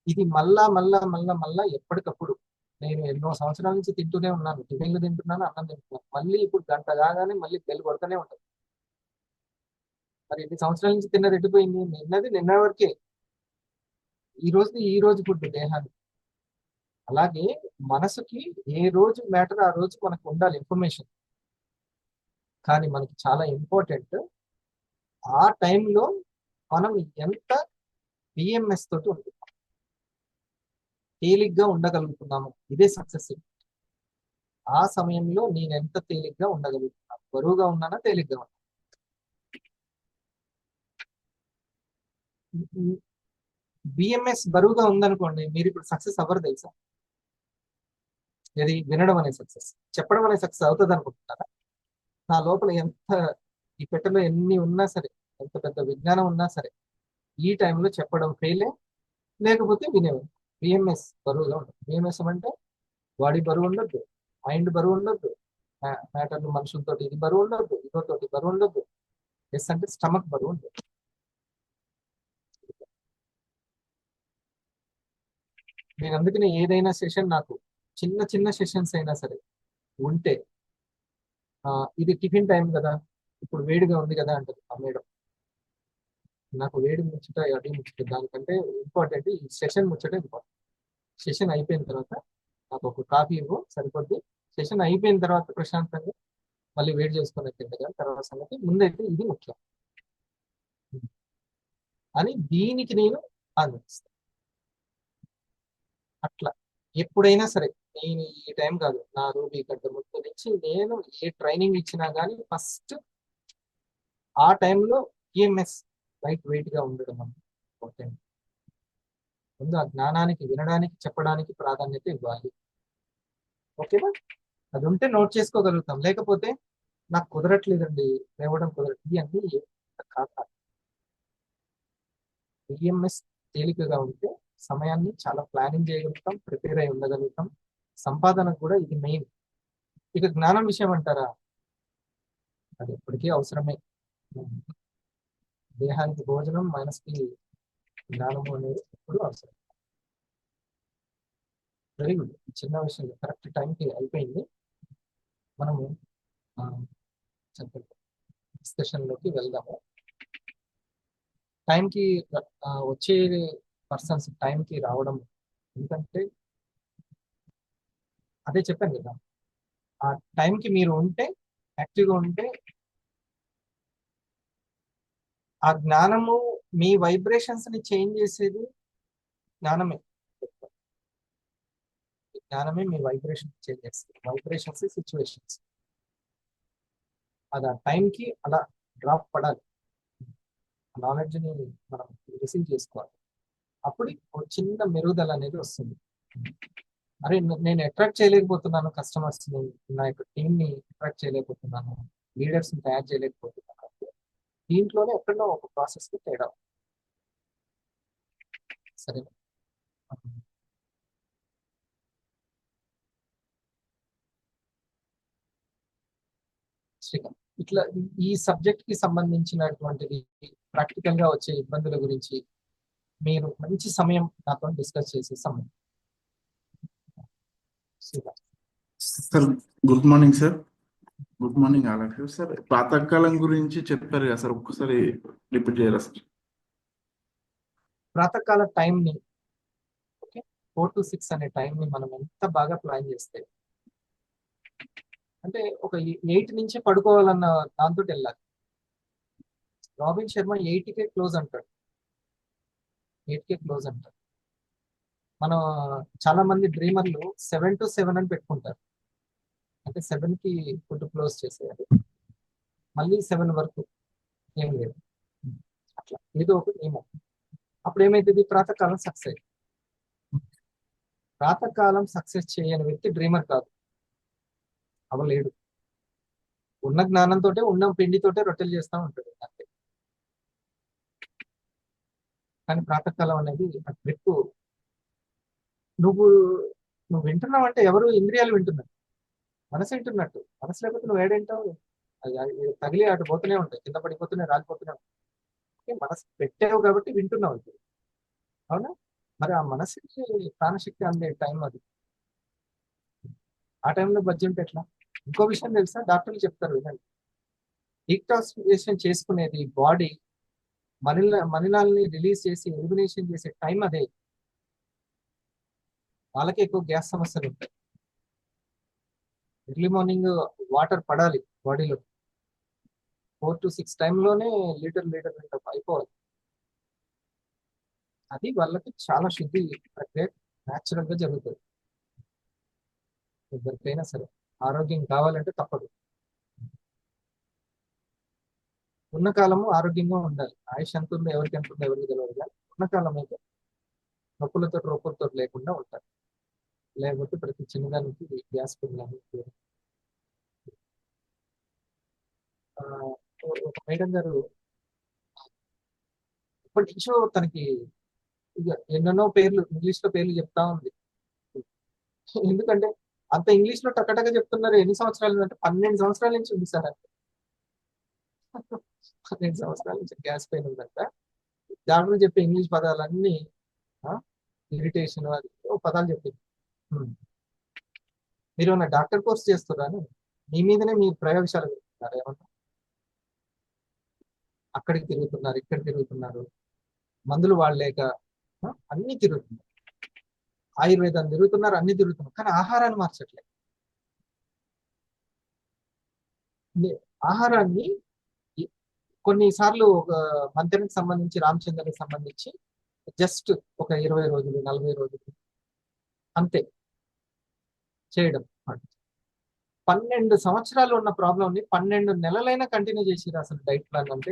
ఇది మళ్ళా మళ్ళా మళ్ళా మళ్ళా ఎప్పటికప్పుడు నేను ఎన్నో సంవత్సరాల నుంచి తింటూనే ఉన్నాను, టిఫిన్లు తింటున్నాను, అన్నం తింటున్నాను, మళ్ళీ ఇప్పుడు గంట కాగానే మళ్ళీ బెల్ కొడుతూనే ఉంటుంది. మరి ఎన్ని సంవత్సరాల నుంచి తిన్న రెడ్డిపోయింది, నిన్నది నిన్న వరకే, ఈ రోజు ఫుడ్ దేహానికి. అలాగే మనసుకి ఏ రోజు మ్యాటర్ ఆ రోజు మనకు ఉండాలి ఇన్ఫర్మేషన్. కానీ మనకి చాలా ఇంపార్టెంట్ ఆ టైంలో మనం ఎంత బిఎంఎస్ తోటి ఉంటున్నాం, తేలిగ్గా ఉండగలుగుతున్నాము, ఇదే సక్సెస్. ఆ సమయంలో నేను ఎంత తేలిగ్గా ఉండగలుగుతున్నాను, బరువుగా ఉన్నానా తేలిగ్గా ఉన్నా. బిఎంఎస్ బరువుగా ఉందనుకోండి, మీరు ఇప్పుడు సక్సెస్ అవ్వరు తెలుసా. ఇది వినడం అనే సక్సెస్, చెప్పడం అనే సక్సెస్ అవుతుంది అనుకుంటున్నారా? నా లోపల ఎంత, ఈ పెట్టెలో ఎన్ని ఉన్నా సరే, ఎంత పెద్ద విజ్ఞానం ఉన్నా సరే, ఈ టైంలో చెప్పడం ఫెయిలే, లేకపోతే వినేవాడు. బిఎంఎస్ బరువుగా ఉండదు. బిఎంఎస్ అంటే బాడీ బరువు ఉండొద్దు, మైండ్ బరువు ఉండొద్దు, మ్యాటర్లు మనుషులతో ఇది బరువు ఉండొద్దు, ఇగోతోటి బరువు ఉండొద్దు. ఎస్ అంటే స్టమక్ బరువు ఉండదు. నేను అందుకనే ఏదైనా సెషన్ నాకు చిన్న చిన్న సెషన్స్ అయినా సరే ఉంటే, ఇది టిఫిన్ టైం కదా, ఇప్పుడు వేడిగా ఉంది కదా అంటది ఆ మేడం. నాకు వేడి ముచ్చట అది ముచ్చట దానికంటే ఇంపార్టెంట్ ఈ సెషన్ ముచ్చట ఇంపార్టెంట్. సెషన్ అయిపోయిన తర్వాత నాకు ఒక కాఫీ ఇవ్వు సరిపోద్ది. సెషన్ అయిపోయిన తర్వాత ప్రశాంతంగా మళ్ళీ వేడి చేసుకునే తింటగా తర్వాత సంగతి, ముందైతే ఇది ముఖ్యం అని దీనికి నేను ఆలోచిస్తాను. అట్లా ఎప్పుడైనా సరే, నేను ఈ టైం కాదు, నా రూబీ గడ్డ ముందు నుంచి నేను ఏ ట్రైనింగ్ ఇచ్చినా కానీ ఫస్ట్ ఆ టైంలో ఈఎంఎస్ లైట్ వెయిట్ గా ఉండడం ఇంపార్టెంట్. ముందు ఆ జ్ఞానానికి, వినడానికి, చెప్పడానికి ప్రాధాన్యత ఇవ్వాలి. ఓకేనా? అది ఉంటే నోట్ చేసుకోగలుగుతాం, లేకపోతే నాకు కుదరట్లేదండి, లేవడం కుదరట్లేదు అన్ని కాదు. ఈఎంఎస్ తేలికగా ఉంటే సమయాన్ని చాలా ప్లానింగ్ చేయగలుగుతాం, ప్రిపేర్ అయి ఉండగలుగుతాం. సంపాదనకు కూడా ఇది మెయిన్. ఇక జ్ఞానం విషయం అంటారా, అది ఎప్పటికీ అవసరమే. దేహానికి భోజనం, మనసుకి జ్ఞానము అనేది ఎప్పుడు అవసరం. వెరీ గుడ్, చిన్న విషయం కరెక్ట్ టైంకి అయిపోయింది. మనము చెప్పండి డిస్కషన్లోకి వెళ్దాము. టైంకి వచ్చే పర్సన్స్ టైంకి రావడం, ఎందుకంటే అదే చెప్పాను కదా, ఆ టైంకి మీరు ఉంటే, యాక్టివ్గా ఉంటే, ఆ జ్ఞానము మీ వైబ్రేషన్స్ ని చేంజ్ చేసేది జ్ఞానమే. జ్ఞానమే మీ వైబ్రేషన్ చేంజ్ చేస్తుంది. వైబ్రేషన్స్ సిచ్యువేషన్స్, అది ఆ టైంకి అలా డ్రాప్ పడాలి. నాలెడ్జ్ని మనం రిసీవ్ చేసుకోవాలి. అప్పుడు ఒక చిన్న మెరుగుదల అనేది వస్తుంది. అరే నేను అట్రాక్ట్ చేయలేకపోతున్నాను కస్టమర్స్ ని, నా యొక్క టీమ్ ని అట్రాక్ట్ చేయలేకపోతున్నాను, లీడర్స్ ని తయారు చేయలేకపోతున్నాను అంటే దీంట్లోనే ఎక్కడో ఒక ప్రాసెస్ కి తేడా. సరే, శ్రీకాంత్, ఇట్లా ఈ సబ్జెక్ట్ కి సంబంధించినటువంటిది ప్రాక్టికల్ గా వచ్చే ఇబ్బందుల గురించి మీరు మంచి సమయం నాతో డిస్కస్ చేసే సమయం. Srikanth sir good morning sir. Good morning all of you sir. పాతకాలం గురించి చెప్పారు కదా సార్, ఒక్కసారి రిపీట్ చేయాలి సార్. ప్రాతకాల టైంని, ఓకే, 4 to 6 అనే టైంని మనం ఎంత బాగా ప్లాన్ చేస్తే, అంటే ఒక 8 నుంచి పడుకోవాలన్న దాంతో వెళ్ళాలి. రాబిన్ శర్మ 8కే క్లోజ్ అంటాడు. 8కే క్లోజ్ అంటాడు. మనం చాలా మంది డ్రీమర్లు 7 to 7 అని పెట్టుకుంటారు. అంటే 7కి ఫుడ్ క్లోజ్ చేసేయాలి, మళ్ళీ 7 వరకు ఏం లేదు, అట్లా ఏదో ఒక నియమం. అప్పుడు ఏమైతుంది, ప్రాతకాలం సక్సెస్. ప్రాతకాలం సక్సెస్ చేయని వ్యక్తి డ్రీమర్ కాదు, అవలేడు. ఉన్న జ్ఞానంతో ఉన్న పిండితోటే రొట్టెలు చేస్తూ ఉంటాడు అంతే. కానీ ప్రాతకాలం అనేది ఆ ట్రిప్, నువ్వు నువ్వు వింటున్నావు అంటే ఎవరు ఇంద్రియాలు వింటున్నారు, మనసు వింటున్నట్టు. మనసు లేకపోతే నువ్వు ఏడేంటావు, అది తగిలి అటు పోతూనే ఉంటాయి, కింద పడిపోతూనే రాలిపోతూనే ఉంటాయి. మనసు పెట్టావు కాబట్టి వింటున్నావు ఇప్పుడు, అవునా? మరి ఆ మనసుకి ప్రాణశక్తి అందే టైం అది. ఆ టైంలో బడ్జెట్ ఎట్లా? ఇంకో విషయం తెలుసా, డాక్టర్లు చెప్తారు వినండి. డీటాక్సిఫికేషన్ చేసుకునేది బాడీ మలినాల్ని రిలీజ్ చేసి ఎలిమినేషన్ చేసే టైం అదే. వాళ్ళకి ఎక్కువ గ్యాస్ సమస్యలు ఉంటాయి. ఎర్లీ మార్నింగ్ వాటర్ పడాలి బాడీలో, 4 to 6 టైంలోనే లీటర్ అయిపోవాలి. అది వాళ్ళకి చాలా శుద్ధి ప్రక్రియ న్యాచురల్ గా జరుగుతుంది. ఎవరికైనా సరే ఆరోగ్యం కావాలంటే తప్పదు. ఉన్న కాలము ఆరోగ్యంగా ఉండాలి. ఆయుష్ ఎంత ఉందో ఎవరికి ఎంత ఉందో ఎవరికి తెలియదు, కానీ ఉన్న కాలం అయితే రొప్పులతో లేకుండా ఉంటారు. లేకపోతే ప్రతి చిన్నదానికి గ్యాస్ పిల్లలు. ఒక మేడం గారు ఇప్పటి నుంచో తనకి ఇక ఎన్నెన్నో పేర్లు, ఇంగ్లీష్ లో పేర్లు చెప్తా ఉంది. ఎందుకంటే అంత ఇంగ్లీష్ లో టకటగా చెప్తున్నారు. ఎన్ని సంవత్సరాలు అంటే 12 సంవత్సరాల నుంచి ఉంది సార్ అంటే. 12 సంవత్సరాల నుంచి గ్యాస్ పెయిన్ ఉందంట. డాక్టర్ చెప్పే ఇంగ్లీష్ పదాలన్నీ ఇరిటేషన్ అది పదాలు చెప్పింది. మీరు ఏమన్నా డాక్టర్ కోర్స్ చేస్తున్నారని మీ మీదనే మీరు ప్రయోగశాల పెడుతున్నారు. ఏమన్నా అక్కడికి తిరుగుతున్నారు, ఇక్కడ తిరుగుతున్నారు, మందులు వాడలేక అన్ని తిరుగుతున్నారు, ఆయుర్వేదం తిరుగుతున్నారు, అన్ని తిరుగుతున్నారు, కానీ ఆహారాన్ని మార్చట్లేదు. ఆహారాన్ని కొన్నిసార్లు ఒక మంత్రానికి సంబంధించి, రామచంద్రునికి సంబంధించి జస్ట్ ఒక 20 రోజులు 40 రోజులు అంతే చేయడం. 12 సంవత్సరాలు ఉన్న ప్రాబ్లం ని 12 నెలలైనా కంటిన్యూ చేసిరు అసలు డైట్ ప్లాన్ అంటే.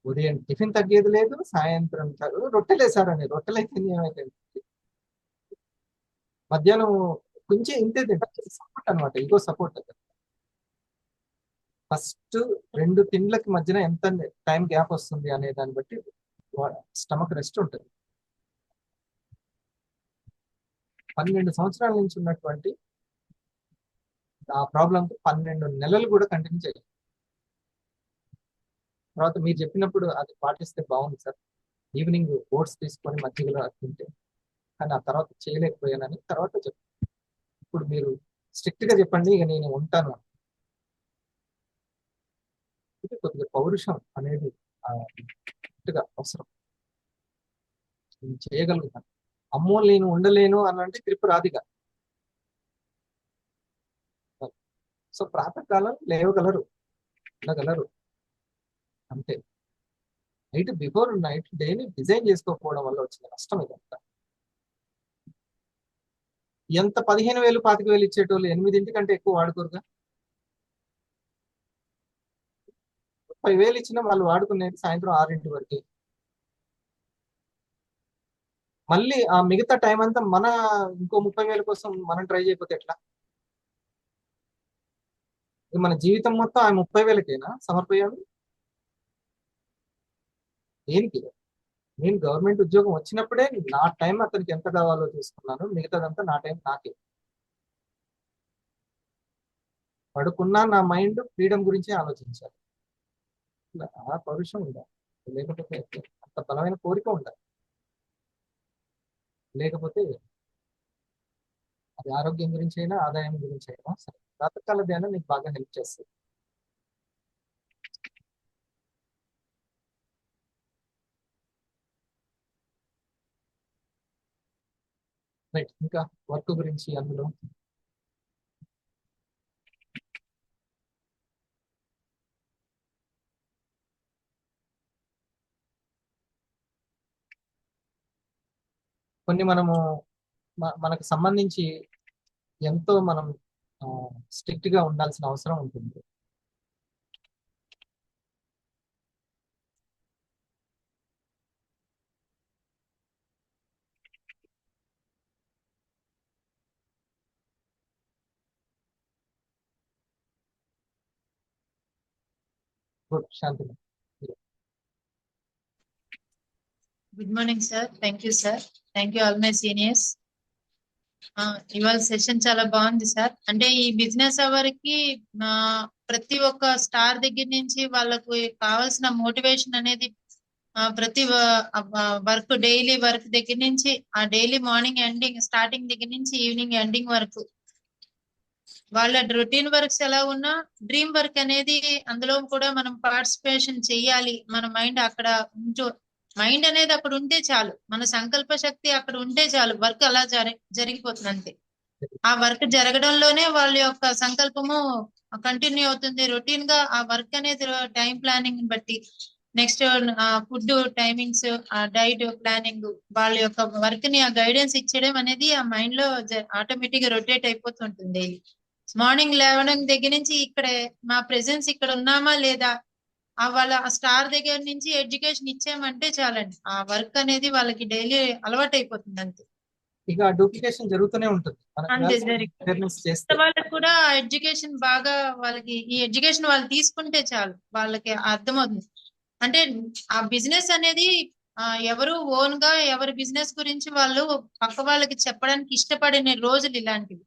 ఉదయం టిఫిన్ తగ్గేది లేదు, సాయంత్రం రొట్టెలేసారని, రొట్టెలైతే ఏమైతే మధ్యాహ్నం కొంచెం ఇంతే తింటారు. సపోర్ట్ అనమాట, ఇగో సపోర్ట్. ఫస్ట్ 2 తిండ్లకి మధ్యన ఎంత టైం గ్యాప్ వస్తుంది అనే దాన్ని బట్టి స్టమక్ రెస్ట్ ఉంటుంది. 12 సంవత్సరాల నుంచి ఉన్నటువంటి ఆ ప్రాబ్లంకి 12 నెలలు కూడా కంటిన్యూ చేయాలి. తర్వాత మీరు చెప్పినప్పుడు అది పాటిస్తే బాగుంది సార్, ఈవినింగ్ ఓట్స్ తీసుకొని మజ్జిగలో తింటే, కానీ ఆ తర్వాత చేయలేకపోయానని తర్వాత చెప్పండి. ఇప్పుడు మీరు స్ట్రిక్ట్ గా చెప్పండి, ఇక నేను ఉంటాను. ఇది కొద్దిగా పౌరుషం అనేది అవసరం. నేను చేయగలుగుతాను, అమ్మో నేను ఉండలేను అని అంటే గ్రిప్ రాదిగా. సో ప్రాతకాలం లేవగలరు, ఉండగలరు అంతే. నైట్ బిఫోర్ నైట్ డేని డిజైన్ చేసుకోకపోవడం వల్ల వచ్చిన నష్టం ఇదంతా. ఎంత 15,000 25,000 ఇచ్చేటోళ్ళు 8 కంటే ఎక్కువ వాడుకోరుగా. 30,000 ఇచ్చినా వాళ్ళు వాడుకునేది సాయంత్రం 6 వరకు. మళ్ళీ ఆ మిగతా టైం అంతా ఇంకో 30,000 కోసం మనం ట్రై చేయకపోతే ఎట్లా? మన జీవితం మొత్తం ఆ 30,000కేనా సమర్పయాలి? దేనికి? నేను గవర్నమెంట్ ఉద్యోగం వచ్చినప్పుడే నా టైం అతనికి ఎంత కావాలో తీసుకున్నాను, మిగతాదంతా నా టైం నాకే. పడుకున్నా నా మైండ్ ఫ్రీడమ్ గురించి ఆలోచించాలి. ఆ పౌరుషం ఉండాలి, లేకపోతే అంత బలమైన కోరిక ఉండాలి. లేకపోతే అది ఆరోగ్యం గురించి అయినా ఆదాయం గురించి అయినా సరే, ప్రాతకాల ధ్యానం నీకు బాగా హెల్ప్ చేస్తుంది. రైట్. ఇంకా వర్క్ గురించి అందులో కొన్ని మనము మనకు సంబంధించి ఎంతో మనం స్ట్రిక్ట్ గా ఉండాల్సిన అవసరం ఉంటుంది. Good. Shanti. Good morning sir. Thank you sir. Thank you all my seniors. ఇవాళ సెషన్ చాలా బాగుంది సార్. అంటే ఈ బిజినెస్ అవర్ కి ప్రతి ఒక్క స్టార్ దగ్గర నుంచి వాళ్ళకు కావాల్సిన మోటివేషన్ అనేది ప్రతి వర్క్ డైలీ వర్క్ దగ్గర నుంచి ఆ డైలీ మార్నింగ్ ఎండింగ్ స్టార్టింగ్ దగ్గర నుంచి ఈవినింగ్ ఎండింగ్ వరకు వాళ్ళ రొటీన్ వర్క్స్ ఎలా ఉన్నా డ్రీమ్ వర్క్ అనేది అందులో కూడా మనం పార్టిసిపేషన్ చెయ్యాలి. మన మైండ్ అక్కడ మైండ్ అనేది అక్కడ ఉంటే చాలు, మన సంకల్ప శక్తి అక్కడ ఉంటే చాలు, వర్క్ అలా జరిగిపోతుంది అంతే. ఆ వర్క్ జరగడంలోనే వాళ్ళ యొక్క సంకల్పము కంటిన్యూ అవుతుంది. రొటీన్ గా ఆ వర్క్ అనేది టైం ప్లానింగ్ బట్టి next food timings, diet planning, వాళ్ళ యొక్క వర్క్ ని ఆ గైడెన్స్ ఇచ్చడం అనేది ఆ మైండ్ లో ఆటోమేటిక్ గా రొటేట్ అయిపోతుంటుంది. మార్నింగ్ లేవడం దగ్గర నుంచి ఇక్కడ మా ప్రెసెన్స్ ఇక్కడ ఉన్నామా లేదా, వాళ్ళ స్టార్ దగ్గర నుంచి ఎడ్యుకేషన్ ఇచ్చామంటే చాలండి, ఆ వర్క్ అనేది వాళ్ళకి డైలీ అలవాటు అయిపోతుంది అంతే. ఇక డూప్లికేషన్ జరుగుతూనే ఉంటుంది. అంతే చేస్తే వాళ్ళకి కూడా ఎడ్యుకేషన్ బాగా వాళ్ళకి ఈ ఎడ్యుకేషన్ వాళ్ళు తీసుకుంటే చాలు, వాళ్ళకి అర్థమవుతుంది. అంటే ఆ బిజినెస్ అనేది ఎవరు ఓన్ గా ఎవరి బిజినెస్ గురించి వాళ్ళు పక్క వాళ్ళకి చెప్పడానికి ఇష్టపడిన రోజులు ఇలాంటివి.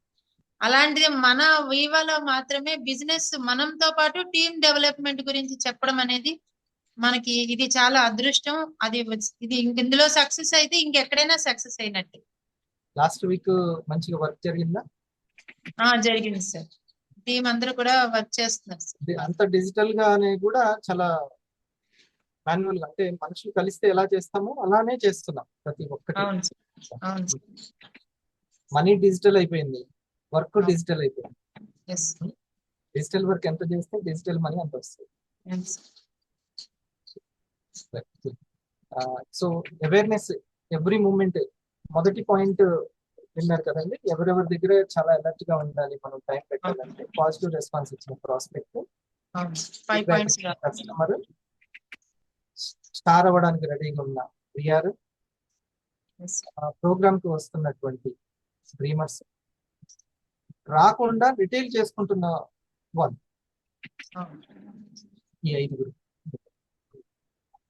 అలాంటిది మన వీవాలో మాత్రమే బిజినెస్ మనంతో పాటు టీమ్ డెవలప్మెంట్ గురించి చెప్పడం అనేది మనకి ఇది చాలా అదృష్టం. ఇది ఇందులో సక్సెస్ అయితే ఇంకెక్కడైనా సక్సెస్ అయినట్టు. లాస్ట్ వీక్ మంచిగా వర్క్ జరిగిందా? జరిగింది సార్. టీం అందరూ కూడా వర్క్ చేస్తున్నారు సార్. అంత డిజిటల్ గా అనేది కూడా చాలా మాన్యువల్ గా, అంటే మనుషులు కలిస్తే ఎలా చేస్తామో అలానే చేస్తున్నాం ప్రతి ఒక్కటి. మనీ డిజిటల్ అయిపోయింది, వర్క్ డిజిటల్ అయిపోయింది. డిజిటల్ వర్క్ ఎంత చేస్తే డిజిటల్ మనీ అంత వస్తుంది. So awareness every moment. మొదటి పాయింట్ విన్నారు కదండి, ఎవరెవరి దగ్గర చాలా అలర్ట్ గా ఉండాలి, మనం టైం పెట్టాలంటే పాజిటివ్ రెస్పాన్స్ ఇచ్చిన ప్రాస్పెక్ట్, కస్టమర్, స్టార్ అవ్వడానికి రెడీగా ఉన్న విఆర్, ప్రోగ్రామ్ కి వస్తున్నటువంటి డ్రీమర్స్, రాకుండా రిటైల్ చేసుకుంటున్న వాళ్ళు, ఈ 5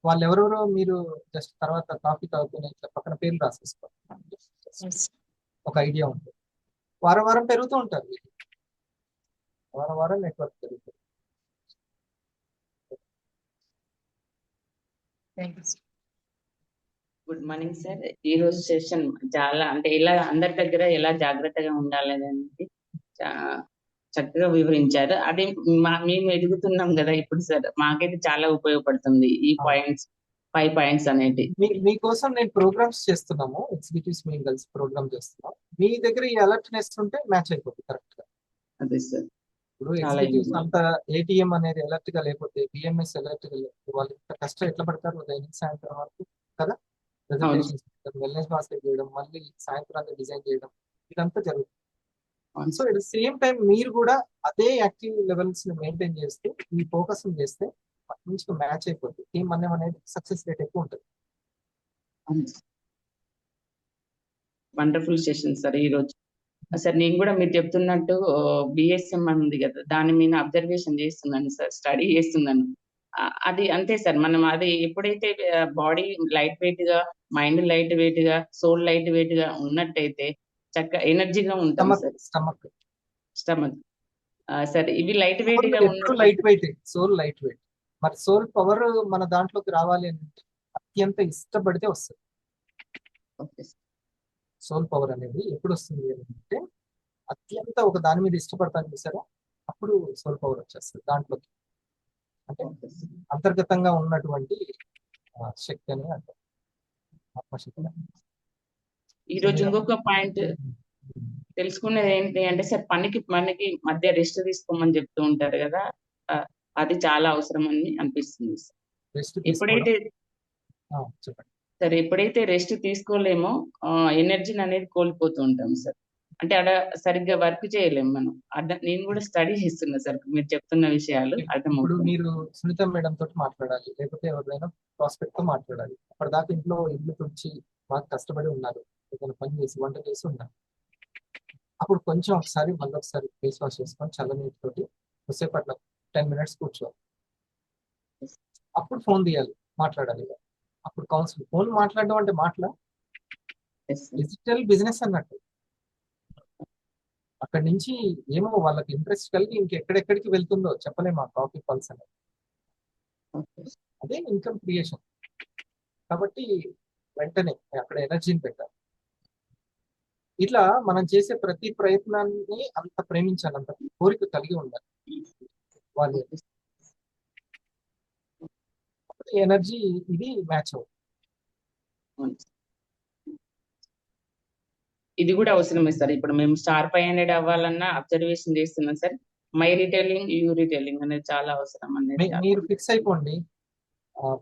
వాళ్ళు ఎవరెవరో మీరు జస్ట్ తర్వాత కాపీ తాగుతూనే పక్కన పేర్లు రాసేసుకోండి. ఒక ఐడియా ఉంటుంది. వారం వారం పెరుగుతూ ఉంటారు, వారం వారం నెట్వర్క్ పెరుగుతుంది. Good morning sir. ఈ రోజు సెషన్ చాలా అంటే ఇలా అందరి దగ్గర ఎలా జాగ్రత్తగా ఉండాలి అనేది చక్కగా వివరించారు. అది మేము ఎదుగుతున్నాం కదా ఇప్పుడు సార్, మాకైతే చాలా ఉపయోగపడుతుంది ఈ 5 పాయింట్స్ అనేది. మీకోసం నేను ప్రోగ్రామ్స్ చేస్తున్నాము, ఎగ్జిక్యూటివ్స్ మేము కలిసి ప్రోగ్రామ్ చేస్తున్నాం. మీ దగ్గర ఈ అలర్ట్నెస్ ఉంటే మ్యాచ్ అయిపోతుంది కరెక్ట్ గా. అదే సార్. ఇప్పుడు ఎగ్జిక్యూటివ్స్ అంత ఏటీఎం అనేది అలర్ట్ గా లేకపోతే, బిఎంఎస్ అలర్ట్ గా లేకపోతే వాళ్ళు ఇంత కష్టం ఎట్లా పడతారు ఉదయం సాయంత్రం వరకు కదా. వెల్నెస్ బాస్కెట్ చేయడం, మళ్ళీ సాయంత్రాన్ని డిజైన్ చేయడం, ఇదంతా జరుగుతుంది. So at the same time మీరు కూడా అదే యాక్టివ్ లెవెల్స్ ని మెయింటైన్ చేస్తూ ఈ ఫోకస్ చేస్తే మంచిగా మ్యాచ్ అయిపోతుంది. టీమ్ అనేది సక్సెస్ రేట్ ఎక్కువ ఉంటుంది. వండర్ఫుల్ సెషన్ సార్ ఈ రోజు. సార్ నేను కూడా మీరు చెప్తున్నట్టు బిఎస్ఎం ఉంది కదా, దాని మీద అబ్జర్వేషన్ చేస్తున్నాను సార్, స్టడీ చేస్తున్నాను. అది అంతే సార్, మనం అది ఎప్పుడైతే బాడీ లైట్ వెయిట్ గా, మైండ్ లైట్ వెయిట్ గా, సోల్ లైట్ వెయిట్ గా ఉన్నట్టయితే చక్కగా ఎనర్జీగా ఉంటాం సార్. స్టమక్ సార్, ఇవి లైట్ వెయిట్ గా ఉన్నప్పుడు light weight, soul light weight. మరి సోల్ పవర్ మన దాంట్లోకి రావాలి అంటే అత్యంత ఇష్టపడితే వస్తుంది. సోల్ పవర్ అనేది ఎప్పుడు వస్తుంది అంటే అత్యంత ఒక దాని మీద ఇష్టపడతాను చూసారా, అప్పుడు సోల్ పవర్ వచ్చేస్తుంది దాంట్లోకి. అంటే అంతర్గతంగా ఉన్నటువంటి శక్తి అని అంటారు, ఆత్మశక్తి. ఈ సో రోజు మీరు ఇంకొక పాయింట్ తెలుసుకునేది ఏంటి అంటే సార్ పనికి మధ్య రెస్ట్ తీసుకోమని చెప్తూ ఉంటారు కదా. ఆ, అది చాలా అవసరం అని అనిపిస్తుంది సార్. రెస్ట్ తీసుకోవడం ఎప్పుడైతే చెప్పండి. సార్ ఎప్పుడైతే రెస్ట్ తీసుకోలేమో ఎనర్జీని అనేది కోల్పోతూ ఉంటాం సార్. అంటే అక్కడ సరిగ్గా వర్క్ చేయలేము మనం. నేను కూడా స్టడీ చేస్తున్నా సార్, మీరు చెప్తున్న విషయాలు ఇప్పుడు అర్థమవుతుంది. మీరు సునీత మేడం తోటి మాట్లాడాలి, లేకపోతే ఎవరైనా ప్రాస్పెక్ట్ తో మాట్లాడాలి. అప్పటిదాకా ఇంట్లో ఇల్లు తుడిచి బాగా కష్టపడి ఉన్నారు, ఏదైనా పని చేసి వంట చేసి ఉన్నారు. అప్పుడు కొంచెం ఒకసారి మళ్ళీ ఒకసారి ఫేస్ వాష్ చేసుకొని చల్లనీటి తోటి కొద్దిసేపు అట్లా 10 minutes కూర్చోవాలి. అప్పుడు ఫోన్ తీయాలి, మాట్లాడాలి. అప్పుడు కౌన్సిలింగ్. ఫోన్ మాట్లాడడం అంటే మాటల Yes, sir. డిజిటల్ బిజినెస్ అన్నట్టు. అక్కడి నుంచి ఏమో వాళ్ళకి ఇంట్రెస్ట్ కలిగి ఇంకెక్కడెక్కడికి వెళ్తుందో చెప్పలేము ఆ ప్రాఫిట్ పల్స్ అనేది. Okay. అదే ఇన్కమ్ క్రియేషన్. కాబట్టి వెంటనే అక్కడ ఎనర్జీని పెట్టాలి. ఇట్లా మనం చేసే ప్రతి ప్రయత్నాన్ని అంత ప్రేమించాలి, అంత కోరిక కలిగి ఉండాలి వాళ్ళు. ఎనర్జీ ఇది మ్యాచ్ అవుతుంది. అవును. ఇది కూడా అవసరమే సార్. ఇప్పుడు మేము స్టార్ 500 అవ్వాలన్నా అబ్జర్వేషన్ చేస్తున్నాం sir. My retailing, you retailing అనేది చాలా అవసరం అనేది మీరు ఫిక్స్ అయిపోండి.